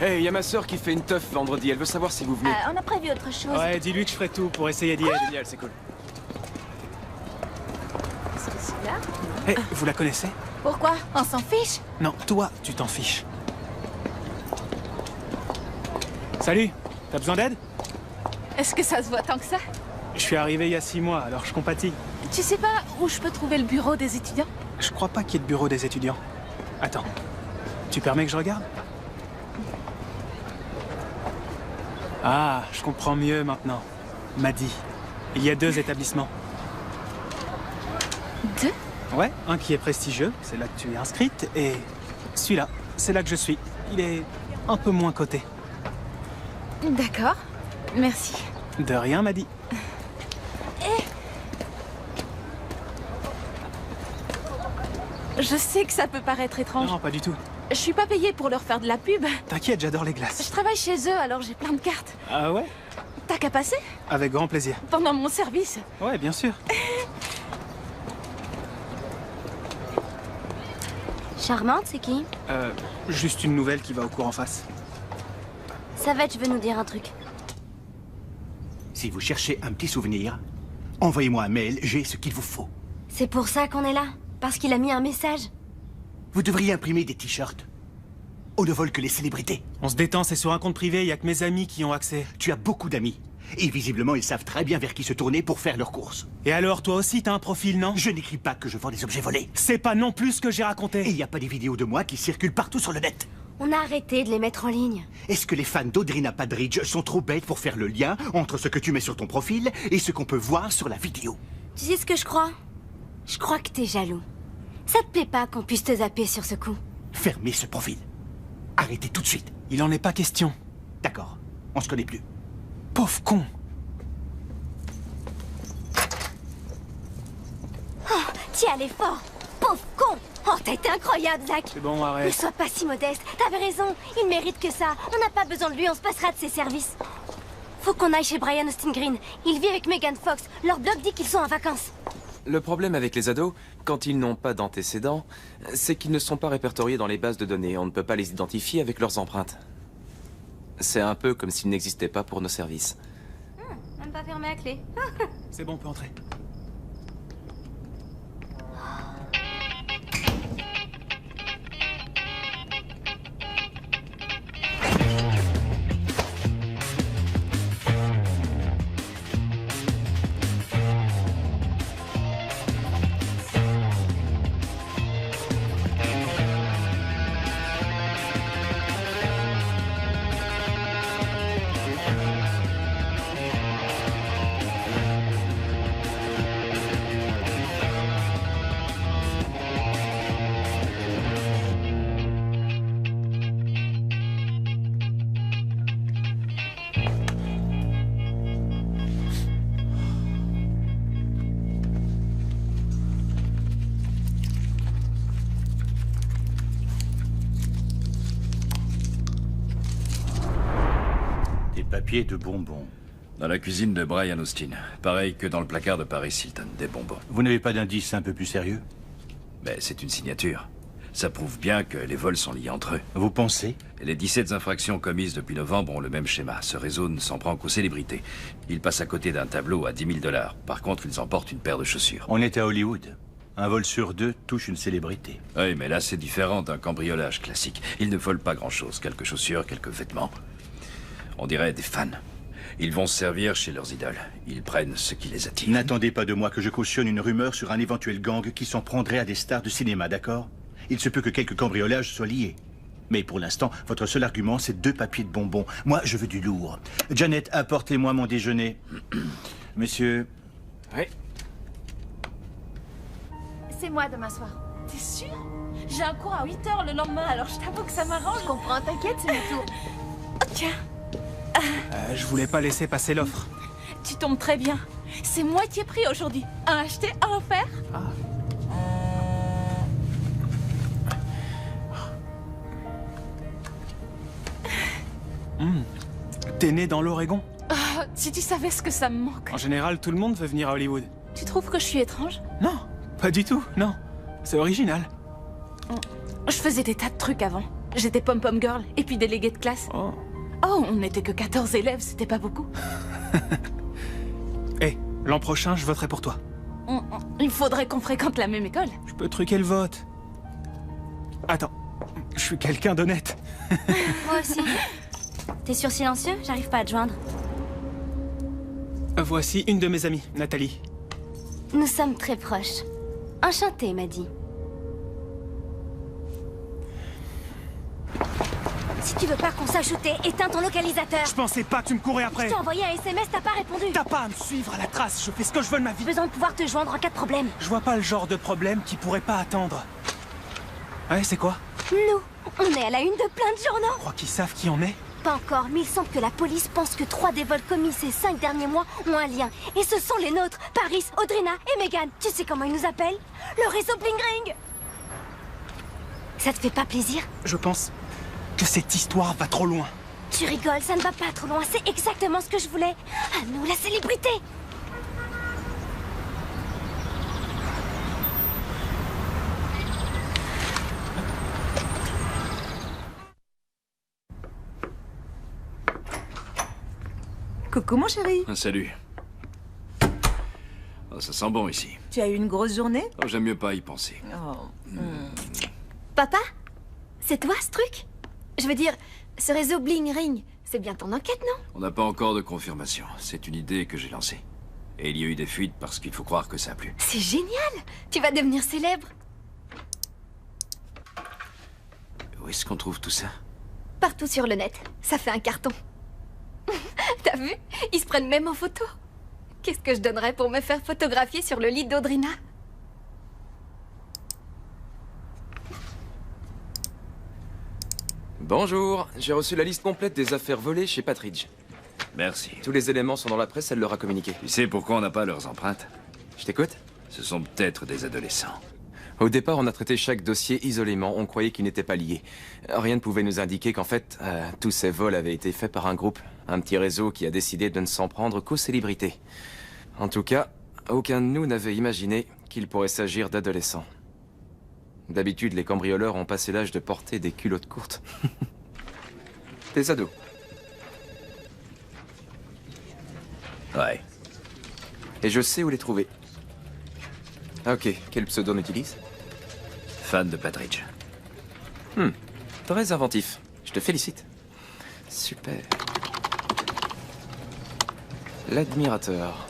Hey, y a ma sœur qui fait une teuf vendredi. Elle veut savoir si vous venez. On a prévu autre chose. Ouais, dis-lui que je ferai tout pour essayer d'y être. Génial, c'est cool. Celui-là. Hé, vous la connaissez? Pourquoi? On s'en fiche? Non, toi, tu t'en fiches. Salut, t'as besoin d'aide? Est-ce que ça se voit tant que ça? Je suis arrivé il y a 6 mois, alors je compatis. Tu sais pas où je peux trouver le bureau des étudiants? Je crois pas qu'il y ait de bureau des étudiants. Attends, tu permets que je regarde? Ah, je comprends mieux maintenant. M'a dit. Il y a 2 établissements. 2? Ouais, un qui est prestigieux, c'est là que tu es inscrite, et celui-là, c'est là que je suis. Il est un peu moins coté. D'accord. Merci. De rien, m'a dit. Je sais que ça peut paraître étrange. Non, pas du tout. Je suis pas payée pour leur faire de la pub. T'inquiète, j'adore les glaces. Je travaille chez eux, alors j'ai plein de cartes. Ah ouais? T'as qu'à passer? Avec grand plaisir. Pendant mon service. Ouais, bien sûr. Charmante, c'est qui? Juste une nouvelle qui va au cours en face. Savette, je veux nous dire un truc. Si vous cherchez un petit souvenir, envoyez-moi un mail, j'ai ce qu'il vous faut. C'est pour ça qu'on est là? Parce qu'il a mis un message? Vous devriez imprimer des t-shirts. On ne vole que les célébrités. On se détend, c'est sur un compte privé, il y a que mes amis qui ont accès. Tu as beaucoup d'amis. Et visiblement, ils savent très bien vers qui se tourner pour faire leurs courses. Et alors, toi aussi, t'as un profil, non? Je n'écris pas que je vends des objets volés. C'est pas non plus ce que j'ai Et raconté. il n'y a pas des vidéos de moi qui circulent partout sur le net. On a arrêté de les mettre en ligne. Est-ce que les fans d'Audrina Padridge sont trop bêtes pour faire le lien entre ce que tu mets sur ton profil et ce qu'on peut voir sur la vidéo? Tu sais ce que je crois? Je crois que t'es jaloux. Ça te plaît pas qu'on puisse te zapper sur ce coup? Fermez ce profil. Arrêtez tout de suite. Il en est pas question. D'accord, on se connaît plus. Pauvre con. T'y allais fort! Pauvre con! Oh, t'as été incroyable, Zach! C'est bon, Ne arrête. sois pas si modeste. T'avais raison. Il mérite que ça. On n'a pas besoin de lui. On se passera de ses services. Faut qu'on aille chez Brian Austin Green. Il vit avec Megan Fox. Leur blog dit qu'ils sont en vacances. Le problème avec les ados, quand ils n'ont pas d'antécédents, c'est qu'ils ne sont pas répertoriés dans les bases de données. On ne peut pas les identifier avec leurs empreintes. C'est un peu comme s'ils n'existaient pas pour nos services. Même pas fermé à clé. C'est bon, on peut entrer. Papier de bonbons. Dans la cuisine de Brian Austin. Pareil que dans le placard de Paris Hilton, des bonbons. Vous n'avez pas d'indice un peu plus sérieux? Mais c'est une signature. Ça prouve bien que les vols sont liés entre eux. Vous pensez? Et les 17 infractions commises depuis novembre ont le même schéma. Ce réseau ne s'en prend qu'aux célébrités. Ils passent à côté d'un tableau à $10 000. Par contre, ils emportent une paire de chaussures. On est à Hollywood. Un vol sur 2 touche une célébrité. Oui, mais là, c'est différent d'un cambriolage classique. Ils ne volent pas grand-chose. Quelques chaussures, quelques vêtements. On dirait des fans. Ils vont se servir chez leurs idoles. Ils prennent ce qui les attire. N'attendez pas de moi que je cautionne une rumeur sur un éventuel gang qui s'en prendrait à des stars de cinéma, d'accord? Il se peut que quelques cambriolages soient liés. Mais pour l'instant, votre seul argument, c'est 2 papiers de bonbons. Moi, je veux du lourd. Janet, apportez-moi mon déjeuner. Monsieur... Oui. C'est moi demain soir. T'es sûr? J'ai un cours à 8h le lendemain, alors je t'avoue que ça m'arrange. Je comprends, t'inquiète, c'est mon tour. Oh, tiens. Je voulais pas laisser passer l'offre. Tu tombes très bien. C'est moitié prix aujourd'hui. Un acheté, un offert. T'es né dans l'Oregon? Ah, si tu savais ce que ça me manque. En général, tout le monde veut venir à Hollywood. Tu trouves que je suis étrange? Non, pas du tout, non. C'est original. Je faisais des tas de trucs avant. J'étais pom-pom girl et puis déléguée de classe. Oh. Oh, on n'était que 14 élèves, c'était pas beaucoup. Hé, l'an prochain, je voterai pour toi. Il faudrait qu'on fréquente la même école. Je peux truquer le vote. Attends, je suis quelqu'un d'honnête. Moi aussi. T'es sur silencieux? J'arrive pas à te joindre. Voici une de mes amies, Nathalie. Nous sommes très proches. Enchantée, m'a dit. Si tu veux pas qu'on sache où t'es, éteins ton localisateur. Je pensais pas que tu me courais après. Je t'ai envoyé un SMS, t'as pas répondu. T'as pas à me suivre à la trace, je fais ce que je veux de ma vie. J'ai besoin de pouvoir te joindre en cas de problème. Je vois pas le genre de problème qui pourrait pas attendre. Ouais, c'est quoi? Nous, on est à la une de plein de journaux. Crois qu'ils savent qui on est? Pas encore, mais il semble que la police pense que 3 des vols commis ces 5 derniers mois ont un lien. Et ce sont les nôtres, Paris, Audrina et Megan. Tu sais comment ils nous appellent? Le réseau Bling Ring. Ça te fait pas plaisir? Je pense que cette histoire va trop loin. Tu rigoles, ça ne va pas trop loin. C'est exactement ce que je voulais. À nous, la célébrité. Coucou mon chéri. Salut. Oh, ça sent bon ici. Tu as eu une grosse journée? Oh, j'aime mieux pas y penser. Papa? C'est toi ce truc? Je veux dire, ce réseau Bling Ring, c'est bien ton enquête, non? On n'a pas encore de confirmation. C'est une idée que j'ai lancée. Et il y a eu des fuites parce qu'il faut croire que ça a plu. C'est génial! Tu vas devenir célèbre. Où est-ce qu'on trouve tout ça? Partout sur le net. Ça fait un carton. T'as vu? Ils se prennent même en photo. Qu'est-ce que je donnerais pour me faire photographier sur le lit d'Audrina? Bonjour, j'ai reçu la liste complète des affaires volées chez Patridge. Merci. Tous les éléments sont dans la presse, elle leur a communiqué. Tu sais pourquoi on n'a pas leurs empreintes? Je t'écoute? Ce sont peut-être des adolescents. Au départ, on a traité chaque dossier isolément, on croyait qu'ils n'étaient pas liés. Rien ne pouvait nous indiquer qu'en fait, tous ces vols avaient été faits par un groupe, un petit réseau qui a décidé de ne s'en prendre qu'aux célébrités. En tout cas, aucun de nous n'avait imaginé qu'il pourrait s'agir d'adolescents. D'habitude, les cambrioleurs ont passé l'âge de porter des culottes courtes. Des ados. Ouais. Et je sais où les trouver. Ok, quel pseudo on utilise? Fan de Patridge. Très inventif. Je te félicite. Super. L'admirateur.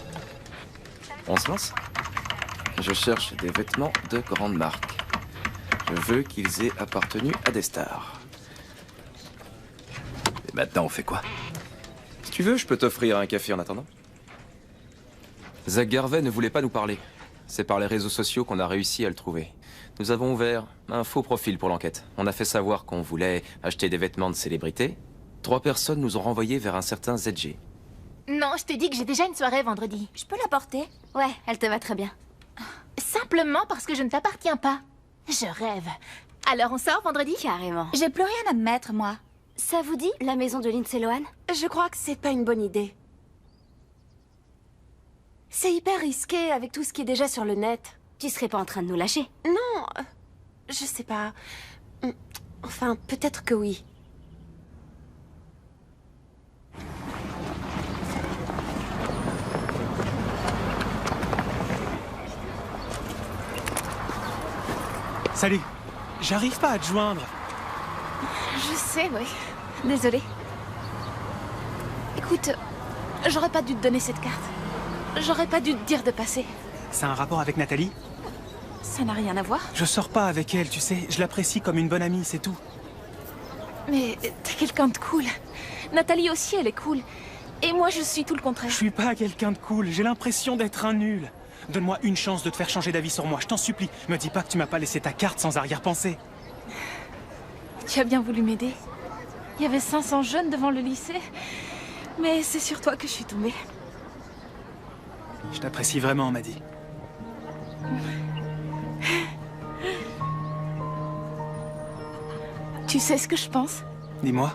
On se lance? Je cherche des vêtements de grande marque. Je veux qu'ils aient appartenu à des stars. Et maintenant, on fait quoi? Si tu veux, je peux t'offrir un café en attendant. Zach Garvey ne voulait pas nous parler. C'est par les réseaux sociaux qu'on a réussi à le trouver. Nous avons ouvert un faux profil pour l'enquête. On a fait savoir qu'on voulait acheter des vêtements de célébrité. 3 personnes nous ont renvoyés vers un certain ZG. Non, je t'ai dit que j'ai déjà une soirée vendredi. Je peux la porter? Ouais, elle te va très bien. Simplement parce que je ne t'appartiens pas. Je rêve. Alors on sort vendredi? Carrément. J'ai plus rien à me mettre, moi. Ça vous dit, la maison de Lindsay Lohan? Je crois que c'est pas une bonne idée. C'est hyper risqué avec tout ce qui est déjà sur le net. Tu serais pas en train de nous lâcher? Non, je sais pas. Enfin, peut-être que oui. Salut. J'arrive pas à te joindre. Je sais, oui. Désolée. Écoute, j'aurais pas dû te donner cette carte. J'aurais pas dû te dire de passer. C'est un rapport avec Nathalie? Ça n'a rien à voir. Je sors pas avec elle, tu sais. Je l'apprécie comme une bonne amie, c'est tout. Mais t'es quelqu'un de cool. Nathalie aussi, elle est cool. Et moi, je suis tout le contraire. Je suis pas quelqu'un de cool. J'ai l'impression d'être un nul. Donne-moi une chance de te faire changer d'avis sur moi, je t'en supplie. Me dis pas que tu m'as pas laissé ta carte sans arrière-pensée. Tu as bien voulu m'aider. Il y avait 500 jeunes devant le lycée. Mais c'est sur toi que je suis tombée. Je t'apprécie vraiment, Maddy. Tu sais ce que je pense? Dis-moi.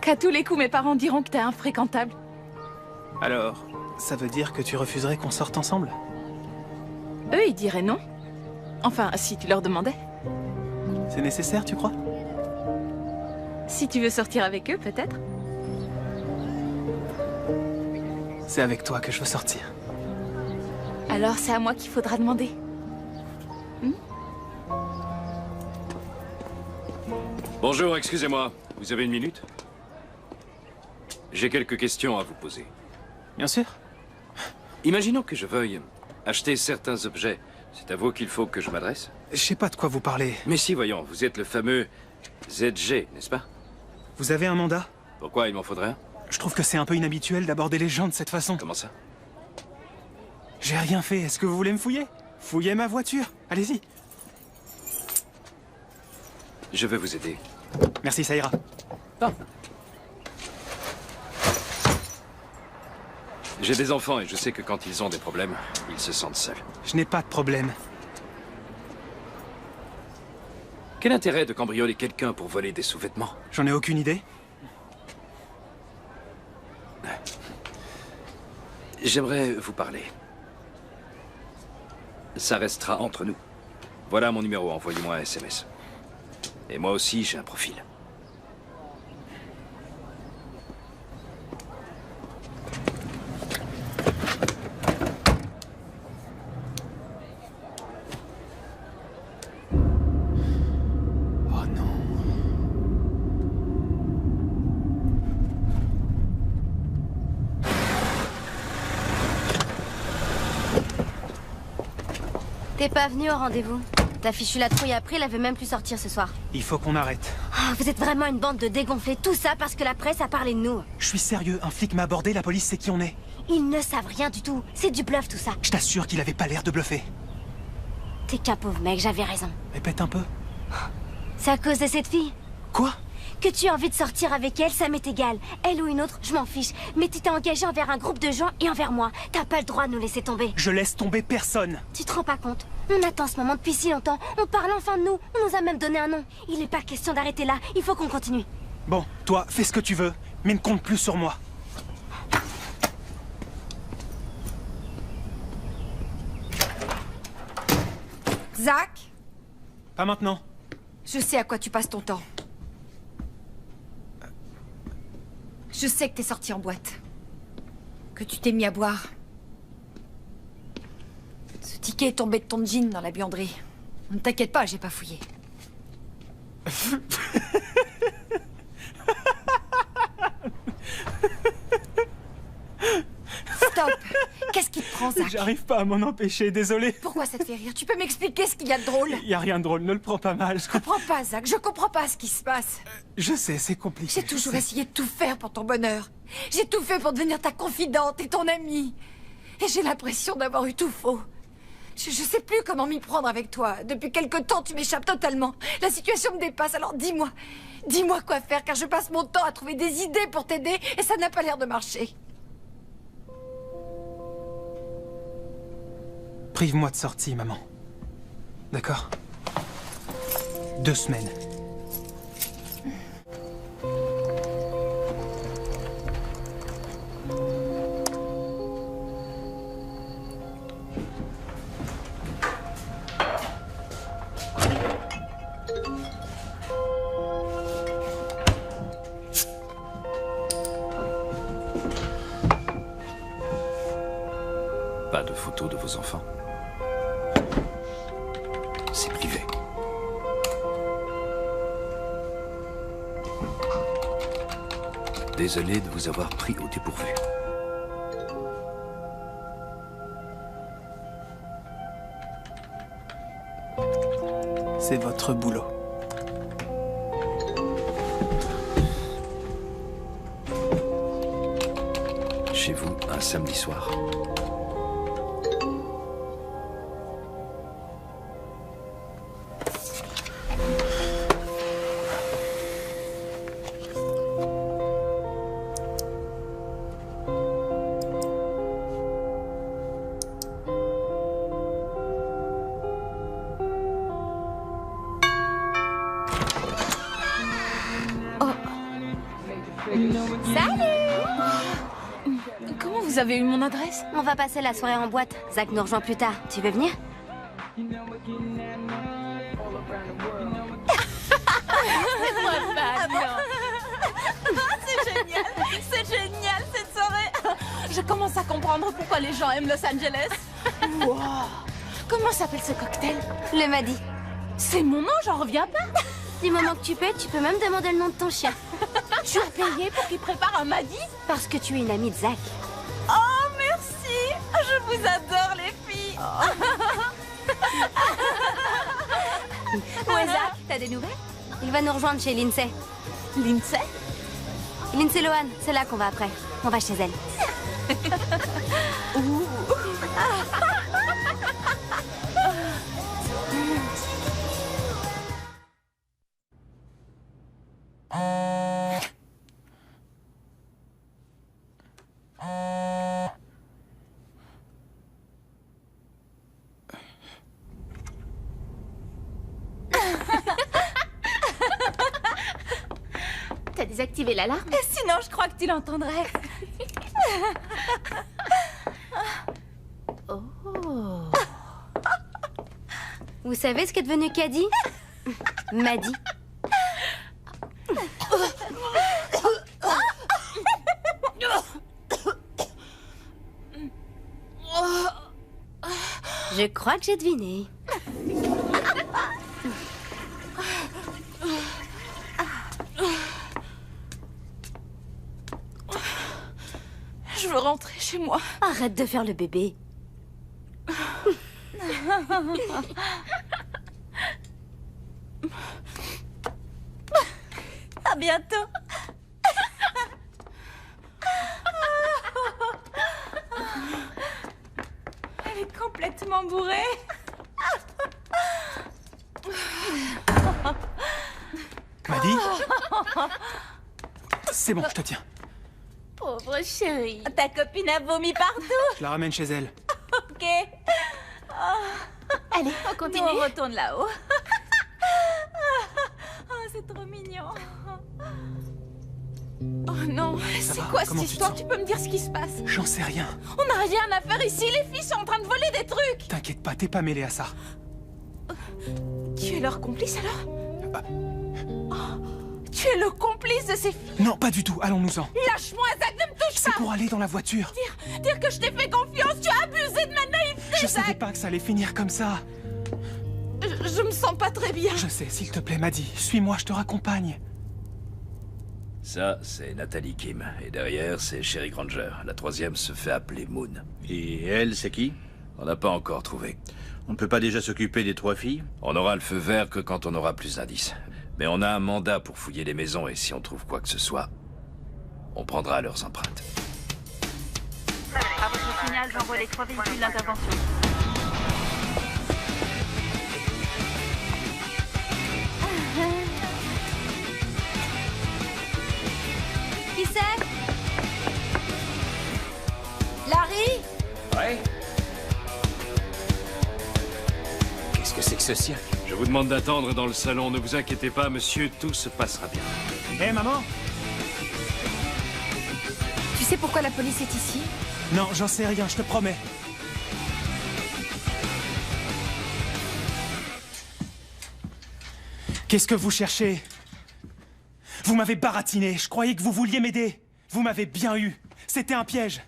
Qu'à tous les coups, mes parents diront que t'es infréquentable. Alors, ça veut dire que tu refuserais qu'on sorte ensemble? Eux, ils diraient non. Enfin, si tu leur demandais. C'est nécessaire, tu crois? Si tu veux sortir avec eux, peut-être. C'est avec toi que je veux sortir. Alors c'est à moi qu'il faudra demander. Bonjour, excusez-moi. Vous avez une minute? J'ai quelques questions à vous poser. Bien sûr. Imaginons que je veuille acheter certains objets. C'est à vous qu'il faut que je m'adresse? Je sais pas de quoi vous parlez. Mais si, voyons, vous êtes le fameux ZG, n'est-ce pas? Vous avez un mandat? Pourquoi il m'en faudrait un? Je trouve que c'est un peu inhabituel d'aborder les gens de cette façon. Comment ça? J'ai rien fait, est-ce que vous voulez me fouiller? Fouillez ma voiture, allez-y. Je vais vous aider. Merci, ça ira. Ah. J'ai des enfants et je sais que quand ils ont des problèmes, ils se sentent seuls. Je n'ai pas de problème. Quel intérêt de cambrioler quelqu'un pour voler des sous-vêtements? J'en ai aucune idée. J'aimerais vous parler. Ça restera entre nous. Voilà mon numéro, envoyez-moi un SMS. Et moi aussi, j'ai un profil. Oh non. T'es pas venu au rendez-vous. T'as fichu la trouille après, elle avait même plus sortir ce soir. Il faut qu'on arrête. Oh, vous êtes vraiment une bande de dégonflés, tout ça parce que la presse a parlé de nous. Je suis sérieux, un flic m'a abordé, la police sait qui on est. Ils ne savent rien du tout, c'est du bluff tout ça. Je t'assure qu'il avait pas l'air de bluffer. T'es qu'un pauvre mec, j'avais raison. Répète un peu. C'est à cause de cette fille. Quoi? Que tu aies envie de sortir avec elle, ça m'est égal. Elle ou une autre, je m'en fiche. Mais tu t'es engagé envers un groupe de gens et envers moi. T'as pas le droit de nous laisser tomber. Je laisse tomber personne. Tu te rends pas compte? On attend ce moment depuis si longtemps. On parle enfin de nous. On nous a même donné un nom. Il n'est pas question d'arrêter là. Il faut qu'on continue. Bon, toi, fais ce que tu veux, mais ne compte plus sur moi. Zach, Pas maintenant. je sais à quoi tu passes ton temps. Je sais que t'es sorti en boîte. Que tu t'es mis à boire. Ce ticket est tombé de ton jean dans la buanderie. Ne t'inquiète pas, j'ai pas fouillé. Stop! Qu'est-ce qui te prend, Zach? J'arrive pas à m'en empêcher, désolé. Pourquoi ça te fait rire? Tu peux m'expliquer ce qu'il y a de drôle? Y a rien de drôle, ne le prends pas mal. Je comprends pas, Zach. Je comprends pas ce qui se passe. Je sais, c'est compliqué. J'ai toujours essayé de tout faire pour ton bonheur. J'ai tout fait pour devenir ta confidente et ton amie. Et j'ai l'impression d'avoir eu tout faux. Je sais plus comment m'y prendre avec toi. Depuis quelque temps, tu m'échappes totalement. La situation me dépasse, alors dis-moi. Dis-moi quoi faire, car je passe mon temps à trouver des idées pour t'aider et ça n'a pas l'air de marcher. Prive-moi de sortie, maman. D'accord? 2 semaines. Pas de photos de vos enfants? Désolé de vous avoir pris au dépourvu. C'est votre boulot. Chez vous, un samedi soir. Comment vous avez eu mon adresse? On va passer la soirée en boîte. Zach nous rejoint plus tard. Tu veux venir? C'est génial cette soirée. Je commence à comprendre pourquoi les gens aiment Los Angeles. Wow. Comment s'appelle ce cocktail? Le Maddy. C'est mon nom, j'en reviens pas. Du moment que tu paies, tu peux même demander le nom de ton chien. Tu as payé pour qu'il prépare un Maddy? Parce que tu es une amie de Zach. Oh, merci. Je vous adore, les filles. Où est Zach? T'as des nouvelles? Il va nous rejoindre chez Lindsay. Lindsay? Lindsay Lohan, c'est là qu'on va après. On va chez elle. T'as désactivé l'alarme? Sinon, je crois que tu l'entendrais. Oh. Vous savez ce qu'est devenu Caddy? Maddy. Je crois que j'ai deviné. Je veux rentrer chez moi. Arrête de faire le bébé. À bientôt. Elle est complètement bourrée. Maddy? C'est bon, je te tiens. Pauvre chérie. Ta copine a vomi partout. Je la ramène chez elle. Ok. Allez, on continue. On retourne là-haut. Oh, c'est trop mignon. Oh non, Ça c'est va? quoi cette Comment tu te histoire? sens? Tu peux me dire ce qui se passe? J'en sais rien. On n'a rien à faire ici, les filles sont en train de voler des trucs. T'inquiète pas, t'es pas mêlé à ça. Tu es leur complice alors? Oh, tu es le complice de ces filles? Non, pas du tout, allons-nous-en. Lâche-moi, Zach, ne me touche C'est pas! pour aller dans la voiture. Dire que je t'ai fait confiance, tu as abusé de ma naïveté, Je savais Zach! pas que ça allait finir comme ça. Je me sens pas très bien. Je sais, s'il te plaît, Maddy, suis-moi, je te raccompagne. Ça, c'est Nathalie Kim. Et derrière, c'est Sherry Granger. La troisième se fait appeler Moon. Et elle, c'est qui? On n'a pas encore trouvé. On ne peut pas déjà s'occuper des 3 filles? On aura le feu vert que quand on aura plus d'indices. Mais on a un mandat pour fouiller les maisons et si on trouve quoi que ce soit, on prendra leurs empreintes. À votre signal, j'envoie les 3 véhicules d'intervention. Qui c'est? Larry? Ouais. Qu'est-ce que c'est que ce cirque? Je vous demande d'attendre dans le salon. Ne vous inquiétez pas, monsieur, tout se passera bien. Hé, maman? Tu sais pourquoi la police est ici? Non, j'en sais rien, je te promets. Qu'est-ce que vous cherchez? Vous m'avez baratiné, je croyais que vous vouliez m'aider. Vous m'avez bien eu. C'était un piège.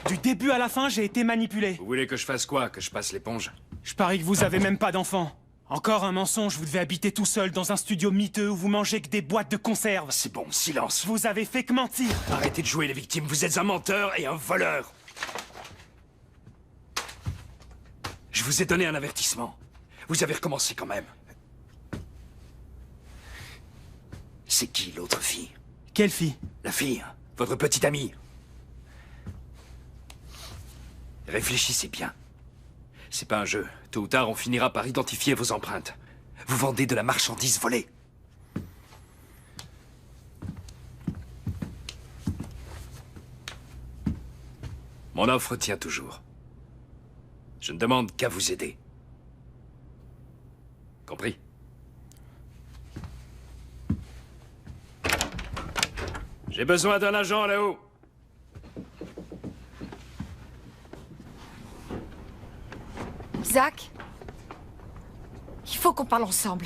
Du début à la fin, j'ai été manipulé. Vous voulez que je fasse quoi? Que je passe l'éponge? Je parie que vous avez même pas d'enfant. Encore un mensonge, vous devez habiter tout seul dans un studio miteux où vous mangez que des boîtes de conserve. C'est bon, silence. Vous avez fait que mentir. Arrêtez de jouer les victimes, vous êtes un menteur et un voleur. Je vous ai donné un avertissement. Vous avez recommencé quand même. C'est qui l'autre fille? Quelle fille? La fille, votre petite amie. Réfléchissez bien. C'est pas un jeu. Tôt ou tard, on finira par identifier vos empreintes. Vous vendez de la marchandise volée. Mon offre tient toujours. Je ne demande qu'à vous aider. Compris? J'ai besoin d'un agent là-haut. Zach, il faut qu'on parle ensemble.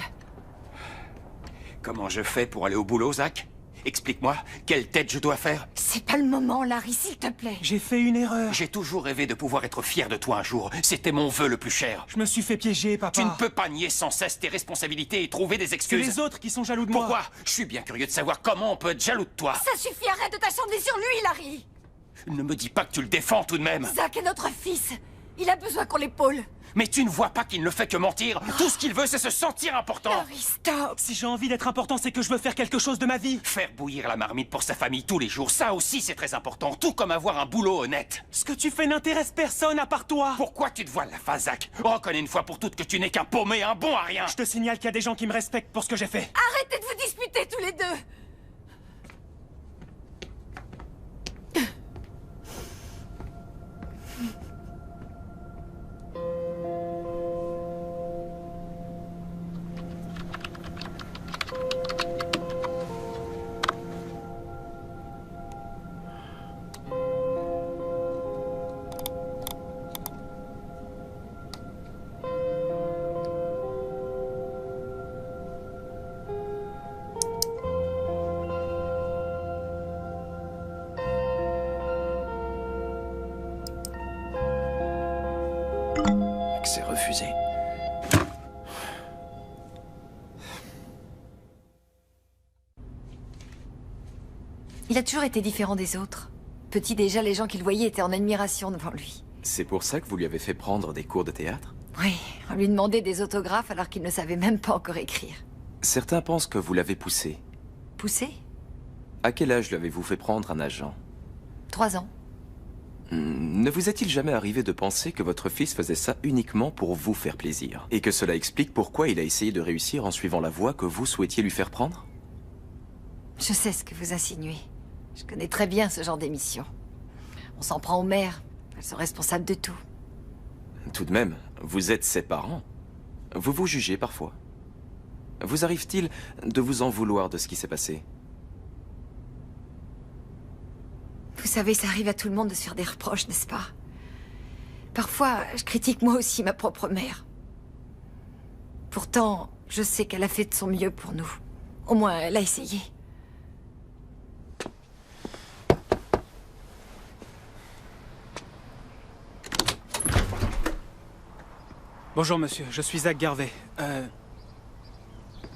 Comment je fais pour aller au boulot, Zach? Explique-moi, quelle tête je dois faire? C'est pas le moment, Larry, s'il te plaît. J'ai fait une erreur. J'ai toujours rêvé de pouvoir être fier de toi un jour. C'était mon vœu le plus cher. Je me suis fait piéger, papa. Tu ne peux pas nier sans cesse tes responsabilités et trouver des C'est excuses. les autres qui sont jaloux de moi. Pourquoi? Je suis bien curieux de savoir comment on peut être jaloux de toi. Ça suffit, arrête de t'acharner sur lui, Larry. Ne me dis pas que tu le défends tout de même. Zach est notre fils. Il a besoin qu'on l'épaule. Mais tu ne vois pas qu'il ne fait que mentir. Tout ce qu'il veut, c'est se sentir important. Larry, stop. Si j'ai envie d'être important, c'est que je veux faire quelque chose de ma vie. Faire bouillir la marmite pour sa famille tous les jours, ça aussi c'est très important. Tout comme avoir un boulot honnête. Ce que tu fais n'intéresse personne à part toi. Pourquoi tu te voiles la face, Zach? Reconnais une fois pour toutes que tu n'es qu'un paumé, un bon à rien. Je te signale qu'il y a des gens qui me respectent pour ce que j'ai fait. Arrêtez de vous disputer tous les deux. C'est refusé. Il a toujours été différent des autres. Petit déjà, les gens qu'il voyait étaient en admiration devant lui. C'est pour ça que vous lui avez fait prendre des cours de théâtre? Oui, on lui demandait des autographes alors qu'il ne savait même pas encore écrire. Certains pensent que vous l'avez poussé. Poussé? À quel âge lui avez-vous fait prendre un agent? 3 ans. Ne vous est-il jamais arrivé de penser que votre fils faisait ça uniquement pour vous faire plaisir? Et que cela explique pourquoi il a essayé de réussir en suivant la voie que vous souhaitiez lui faire prendre? Je sais ce que vous insinuez. Je connais très bien ce genre d'émission. On s'en prend aux mères. Elles sont responsables de tout. Tout de même, vous êtes ses parents. Vous vous jugez parfois. Vous arrive-t-il de vous en vouloir de ce qui s'est passé? Vous savez, ça arrive à tout le monde de se faire des reproches, n'est-ce pas? Parfois, je critique moi aussi ma propre mère. Pourtant, je sais qu'elle a fait de son mieux pour nous. Au moins, elle a essayé. Bonjour monsieur, je suis Zach Garvey.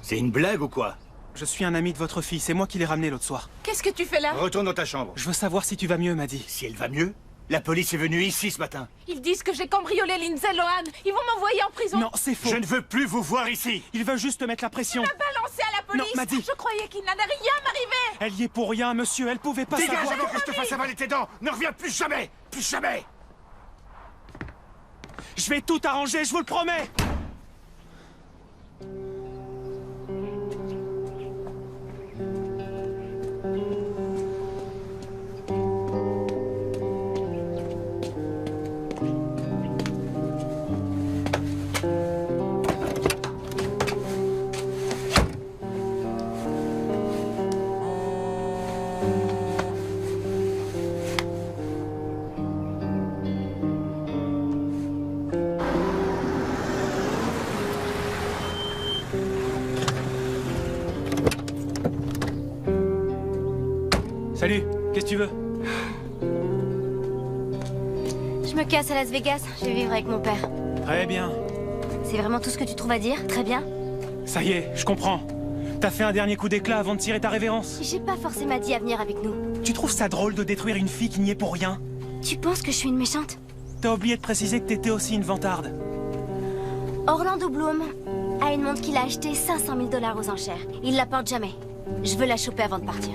C'est une blague ou quoi? Je suis un ami de votre fille, c'est moi qui l'ai ramené l'autre soir. Qu'est-ce que tu fais là? Retourne dans ta chambre. Je veux savoir si tu vas mieux, Maddie. Si elle va mieux? La police est venue ici ce matin. Ils disent que j'ai cambriolé Lindsay Lohan. Ils vont m'envoyer en prison. Non, c'est faux. Je ne veux plus vous voir ici. Il veut juste te mettre la pression. Tu m'as balancé à la police. Non, Maddie. Je croyais qu'il n'allait rien m'arriver. Elle y est pour rien, monsieur, elle pouvait pas Dégage savoir. avant que je te fasse avaler tes dents. Ne reviens plus jamais. Plus jamais. Je vais tout arranger, je vous le promets. Salut, qu'est-ce que tu veux? Je me casse à Las Vegas, je vais vivre avec mon père. Très bien. C'est C'est vraiment tout ce que tu trouves à dire? Très bien. Ça y est, je comprends. T'as fait un dernier coup d'éclat avant de tirer ta révérence. J'ai pas forcé Maddie à venir avec nous. Tu trouves ça drôle de détruire une fille qui n'y est pour rien? Tu penses que je suis une méchante? T'as oublié de préciser que t'étais aussi une vantarde. Orlando Bloom a une montre qu'il a achetée 500 000 $ aux enchères. Il la porte jamais. Je veux la choper avant de partir.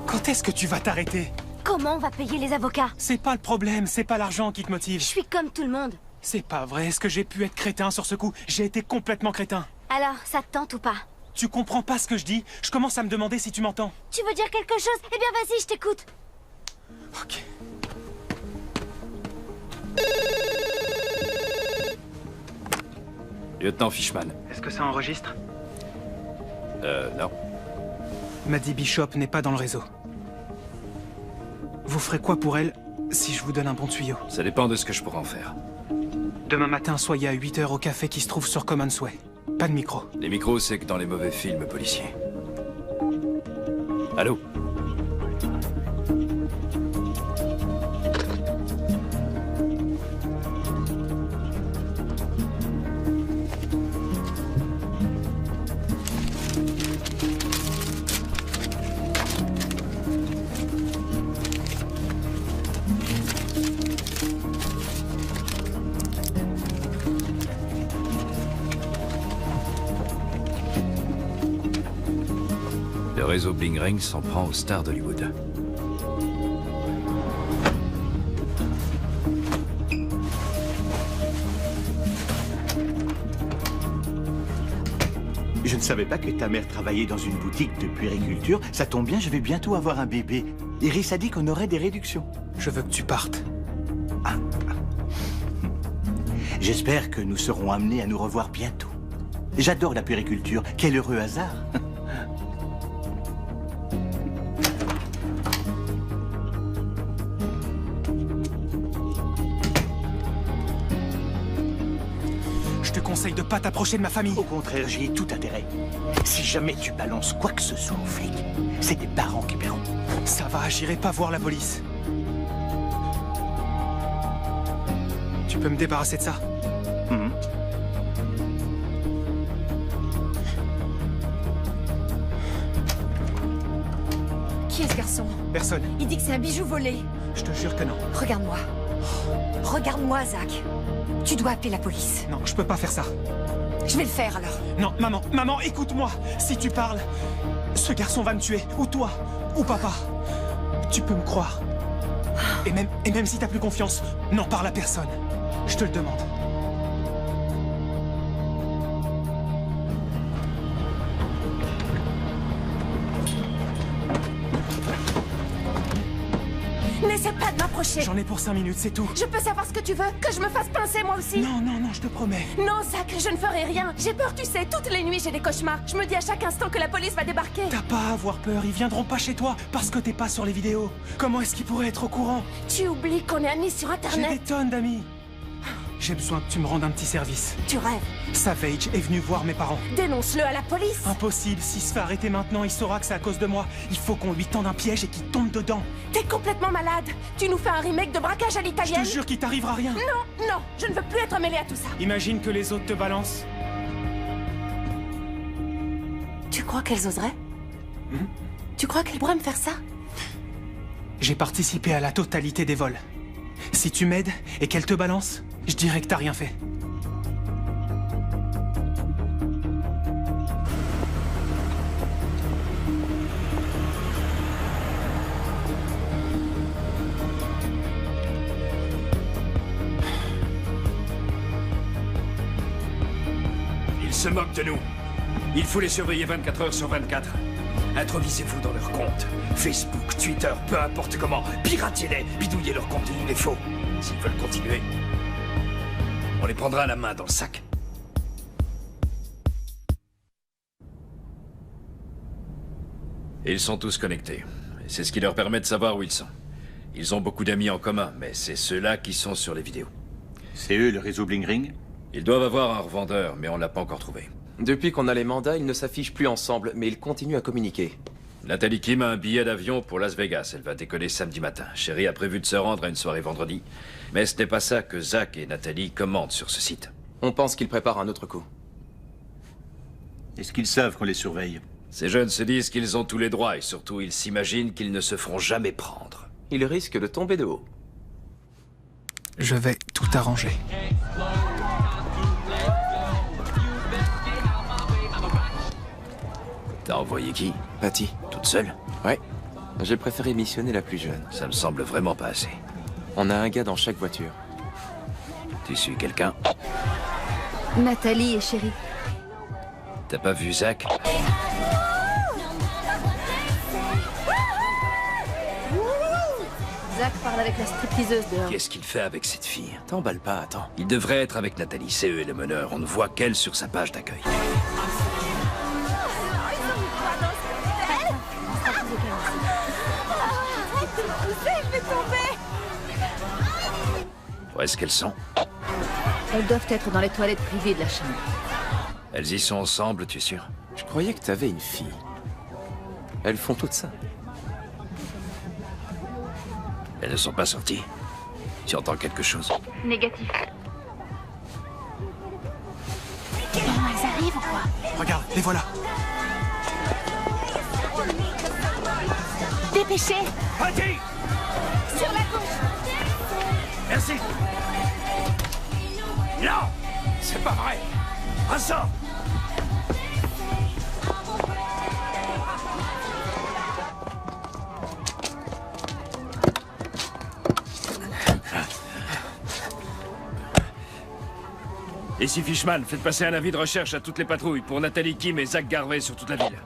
Quand est-ce que tu vas t'arrêter? Comment on va payer les avocats? C'est pas le problème, c'est pas l'argent qui te motive. Je suis comme tout le monde. C'est pas vrai, est-ce que j'ai pu être crétin sur ce coup? J'ai été complètement crétin. Alors, ça te tente ou pas? Tu comprends pas ce que je dis? Je commence à me demander si tu m'entends. Tu veux dire quelque chose? Eh bien, vas-y, je t'écoute. Ok. Lieutenant Fishman. Est-ce que ça enregistre? Non. Maddie Bishop n'est pas dans le réseau. Vous ferez quoi pour elle si je vous donne un bon tuyau? Ça dépend de ce que je pourrais en faire. Demain matin, soyez à 8 h au café qui se trouve sur Commonsway. Pas de micro. Les micros, c'est que dans les mauvais films policiers. Allô? Le réseau Bling Ring s'en prend aux stars d'Hollywood. Je ne savais pas que ta mère travaillait dans une boutique de puériculture. Ça tombe bien, je vais bientôt avoir un bébé. Iris a dit qu'on aurait des réductions. Je veux que tu partes. J'espère que nous serons amenés à nous revoir bientôt. J'adore la puériculture. Quel heureux hasard. Je te conseille de pas t'approcher de ma famille. Au contraire, j'y ai tout intérêt. Si jamais tu balances quoi que ce soit aux flics, c'est tes parents qui paieront. Ça va, j'irai pas voir la police. Tu peux me débarrasser de ça? Qui est ce garçon? Personne. Il dit que c'est un bijou volé. Je te jure que non. Regarde-moi. Regarde-moi, Zach. Tu dois appeler la police. Non, je peux pas faire ça. Je vais le faire alors. Non, maman, écoute-moi. Si tu parles, ce garçon va me tuer. Ou toi, ou papa. Tu peux me croire. Et même si t'as plus confiance, n'en parle à personne. Je te le demande. N'essaie pas de m'approcher. J'en ai pour 5 minutes, c'est tout. Je peux savoir ce que tu veux? Que je me fasse pincer moi aussi? Non, je te promets. Non, Zach, je ne ferai rien. J'ai peur, tu sais. Toutes les nuits, j'ai des cauchemars. Je me dis à chaque instant que la police va débarquer. T'as pas à avoir peur, ils viendront pas chez toi parce que t'es pas sur les vidéos. Comment est-ce qu'ils pourraient être au courant? Tu oublies qu'on est amis sur J'ai Internet. des tonnes d'amis. J'ai besoin que tu me rendes un petit service. Tu rêves. Savage est venu voir mes parents. Dénonce-le à la police. Impossible, s'il se fait arrêter maintenant, il saura que c'est à cause de moi. Il faut qu'on lui tende un piège et qu'il tombe dedans. T'es complètement malade. Tu nous fais un remake de braquage à Je l'italienne. te jure qu'il t'arrivera rien. Non, je ne veux plus être mêlée à tout ça. Imagine que les autres te balancent. Tu crois qu'elles oseraient? Tu crois qu'elles pourraient me faire ça? J'ai participé à la totalité des vols. Si tu m'aides et qu'elle te balance, je dirais que t'as rien fait. Ils se moquent de nous. Il faut les surveiller 24 heures sur 24. Intronisez-vous dans leurs comptes. Facebook, Twitter, peu importe comment. Piratez-les, bidouillez leur contenu, il est faux. S'ils veulent continuer, on les prendra à la main dans le sac. Ils sont tous connectés. Et c'est ce qui leur permet de savoir où ils sont. Ils ont beaucoup d'amis en commun, mais c'est ceux-là qui sont sur les vidéos. C'est eux, le réseau Bling Ring? Ils doivent avoir un revendeur, mais on l'a pas encore trouvé. Depuis qu'on a les mandats, ils ne s'affichent plus ensemble, mais ils continuent à communiquer. Nathalie Kim a un billet d'avion pour Las Vegas. Elle va décoller samedi matin. Sherry a prévu de se rendre à une soirée vendredi. Mais ce n'est pas ça que Zach et Nathalie commandent sur ce site. On pense qu'il prépare un autre coup. Est-ce qu'ils savent qu'on les surveille? Ces jeunes se disent qu'ils ont tous les droits et surtout ils s'imaginent qu'ils ne se feront jamais prendre. Ils risquent de tomber de haut. Je vais tout arranger. T'as envoyé qui? Patty. Toute seule? Ouais. J'ai préféré missionner la plus jeune. Ça me semble vraiment pas assez. On a un gars dans chaque voiture. Tu suis quelqu'un? Nathalie et Chérie. T'as pas vu Zach? Zach parle avec la stripteaseuse dehors. Qu'est-ce qu'il fait avec cette fille? T'emballes pas, attends. Il devrait être avec Nathalie, c'est eux les meneurs. On ne voit qu'elle sur sa page d'accueil. Je vais tomber. Où est-ce qu'elles sont? Elles doivent être dans les toilettes privées de la chambre. Elles y sont ensemble, tu es sûr? Je croyais que t'avais une fille. Elles font tout ça. Elles ne sont pas sorties? Tu entends quelque chose? Négatif. Elles arrivent ou quoi? Regarde, les voilà. Dépêchez. Patty! Sur la gauche. Merci. Non! C'est pas vrai! Ressort! Ici Fishman, faites passer un avis de recherche à toutes les patrouilles pour Nathalie Kim et Zach Garvey sur toute la ville.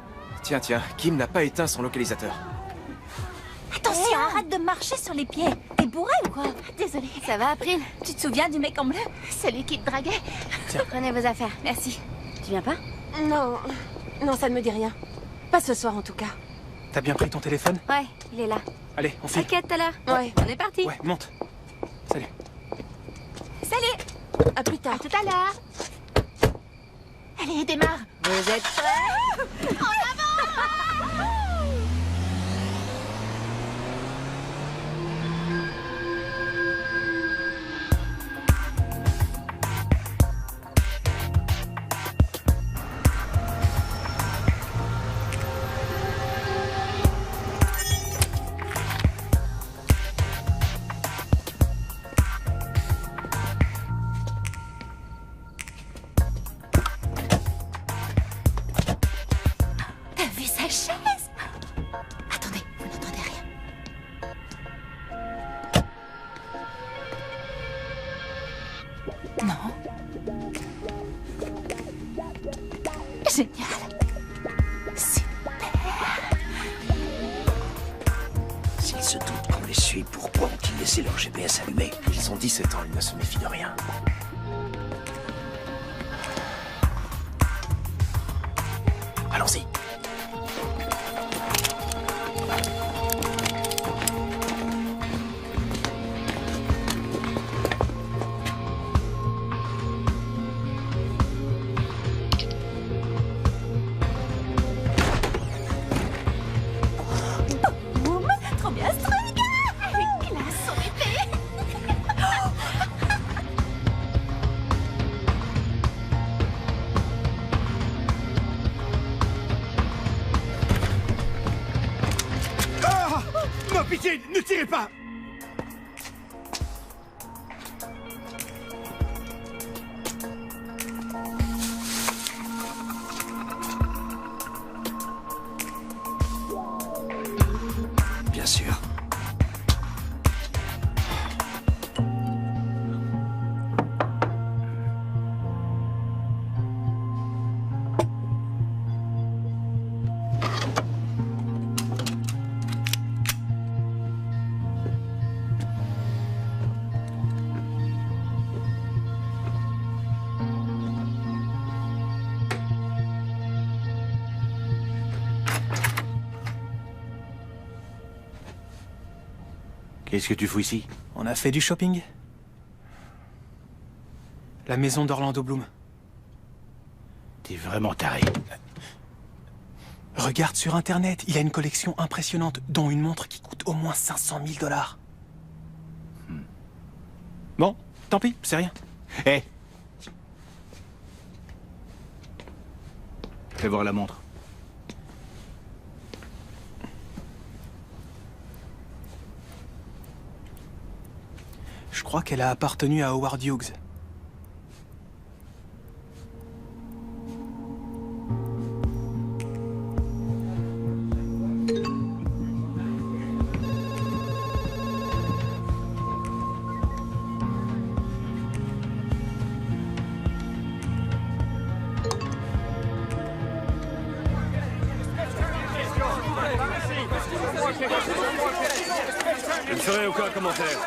Tiens, Kim n'a pas éteint son localisateur. Attention, arrête de marcher sur les pieds. T'es bourré ou quoi? Désolée. Ça va, April? Tu te souviens du mec en bleu? Celui qui te draguait. Prenez vos affaires. Merci. Tu viens pas? Non. Non, ça ne me dit rien. Pas ce soir en tout cas. T'as bien pris ton téléphone? Ouais, il est là. Allez, on file. T'inquiète tout à l'heure. Ouais. On est parti. Ouais, monte. Salut. Salut. À plus tard. À tout à l'heure. Allez, démarre. Vous êtes prêts? T'as vu sa chaise? Attendez, vous n'entendez rien. Non. Génial. Super. S'ils se doutent qu'on les suit, pourquoi ont-ils laissé leur GPS allumé? Ils ont 17 ans, ils ne se méfient de rien. Allons-y. Boum. Trop bien ce truc. Avec classe son épée. Ah! Non, pitié, ne tirez pas! Bien sûr. Qu'est-ce que tu fous ici? On a fait du shopping. La maison d'Orlando Bloom. T'es vraiment taré. Regarde sur Internet, il a une collection impressionnante, dont une montre qui coûte au moins 500 000 $. Bon, tant pis, c'est rien. Hé, Fais voir la montre. Je crois qu'elle a appartenu à Howard Hughes. Je ne ferai aucun commentaire.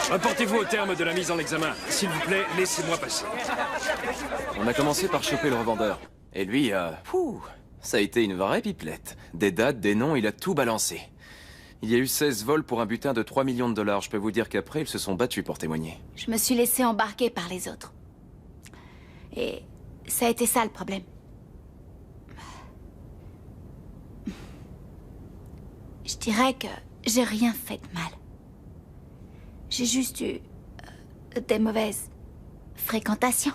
Rapportez-vous au terme de la mise en examen. S'il vous plaît, laissez-moi passer. On a commencé par choper le revendeur. Et lui, ça a été une vraie pipelette. Des dates, des noms, il a tout balancé. Il y a eu 16 vols pour un butin de 3 millions de dollars. Je peux vous dire qu'après, ils se sont battus pour témoigner. Je me suis laissée embarquer par les autres. Et ça a été ça le problème. Je dirais que j'ai rien fait de mal. J'ai juste eu des mauvaises fréquentations.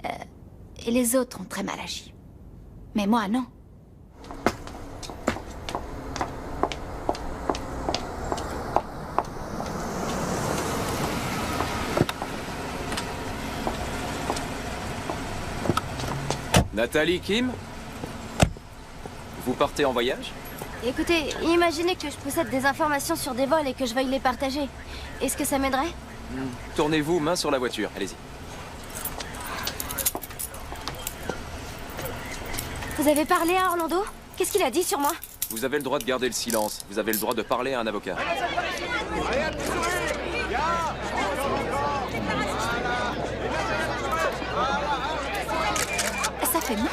Et les autres ont très mal agi. Mais moi, non. Nathalie, Kim? Vous partez en voyage? Écoutez, imaginez que je possède des informations sur des vols et que je veuille les partager. Est-ce que ça m'aiderait? Tournez-vous, main sur la voiture, allez-y. Vous avez parlé à Orlando? Qu'est-ce qu'il a dit sur moi? Vous avez le droit de garder le silence. Vous avez le droit de parler à un avocat. Ça fait mal.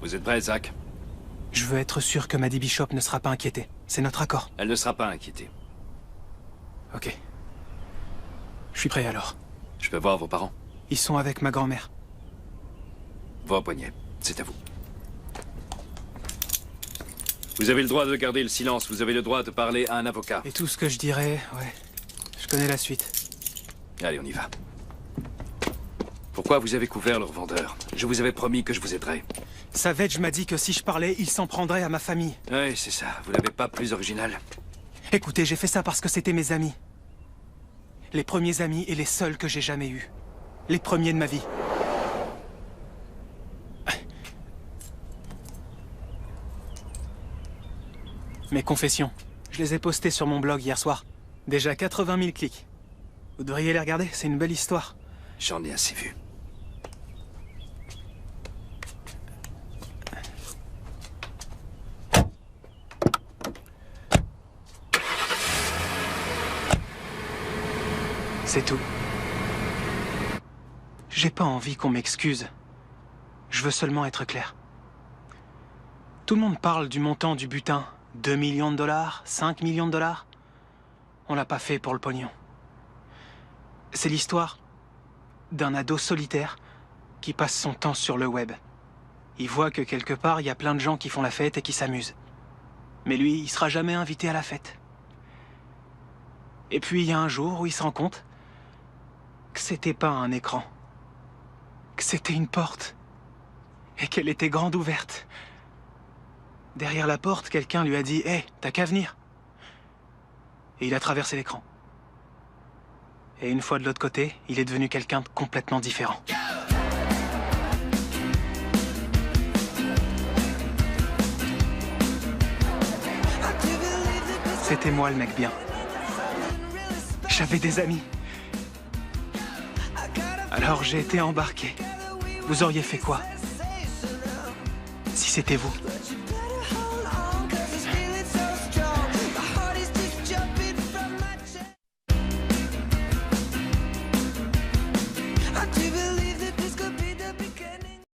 Vous êtes prêt, Zach? Je veux être sûr que Maddie Bishop ne sera pas inquiétée. C'est notre accord. Elle ne sera pas inquiétée. Ok. Je suis prêt alors. Je peux voir vos parents? Ils sont avec ma grand-mère. Vos poignets, c'est à vous. Vous avez le droit de garder le silence, vous avez le droit de parler à un avocat. Et tout ce que je dirais, ouais. Je connais la suite. Allez, on y va. Pourquoi vous avez couvert le revendeur? Je vous avais promis que je vous aiderais. Savage m'a dit que si je parlais, il s'en prendrait à ma famille. Oui, c'est ça. Vous n'avez pas plus original. Écoutez, j'ai fait ça parce que c'était mes amis. Les premiers amis et les seuls que j'ai jamais eus. Les premiers de ma vie. Mes confessions. Je les ai postées sur mon blog hier soir. Déjà 80 000 clics. Vous devriez les regarder, c'est une belle histoire. J'en ai assez vu. C'est tout. J'ai pas envie qu'on m'excuse. Je veux seulement être clair. Tout le monde parle du montant du butin. 2 millions de dollars, 5 millions de dollars. On l'a pas fait pour le pognon. C'est l'histoire d'un ado solitaire qui passe son temps sur le web. Il voit que quelque part, il y a plein de gens qui font la fête et qui s'amusent. Mais lui, il sera jamais invité à la fête. Et puis, il y a un jour où il se rend compte que c'était pas un écran. Que c'était une porte. Et qu'elle était grande ouverte. Derrière la porte, quelqu'un lui a dit « Hé, t'as qu'à venir !» Et il a traversé l'écran. Et une fois de l'autre côté, il est devenu quelqu'un de complètement différent. C'était moi le mec bien. J'avais des amis. Alors j'ai été embarqué. Vous auriez fait quoi si c'était vous? I do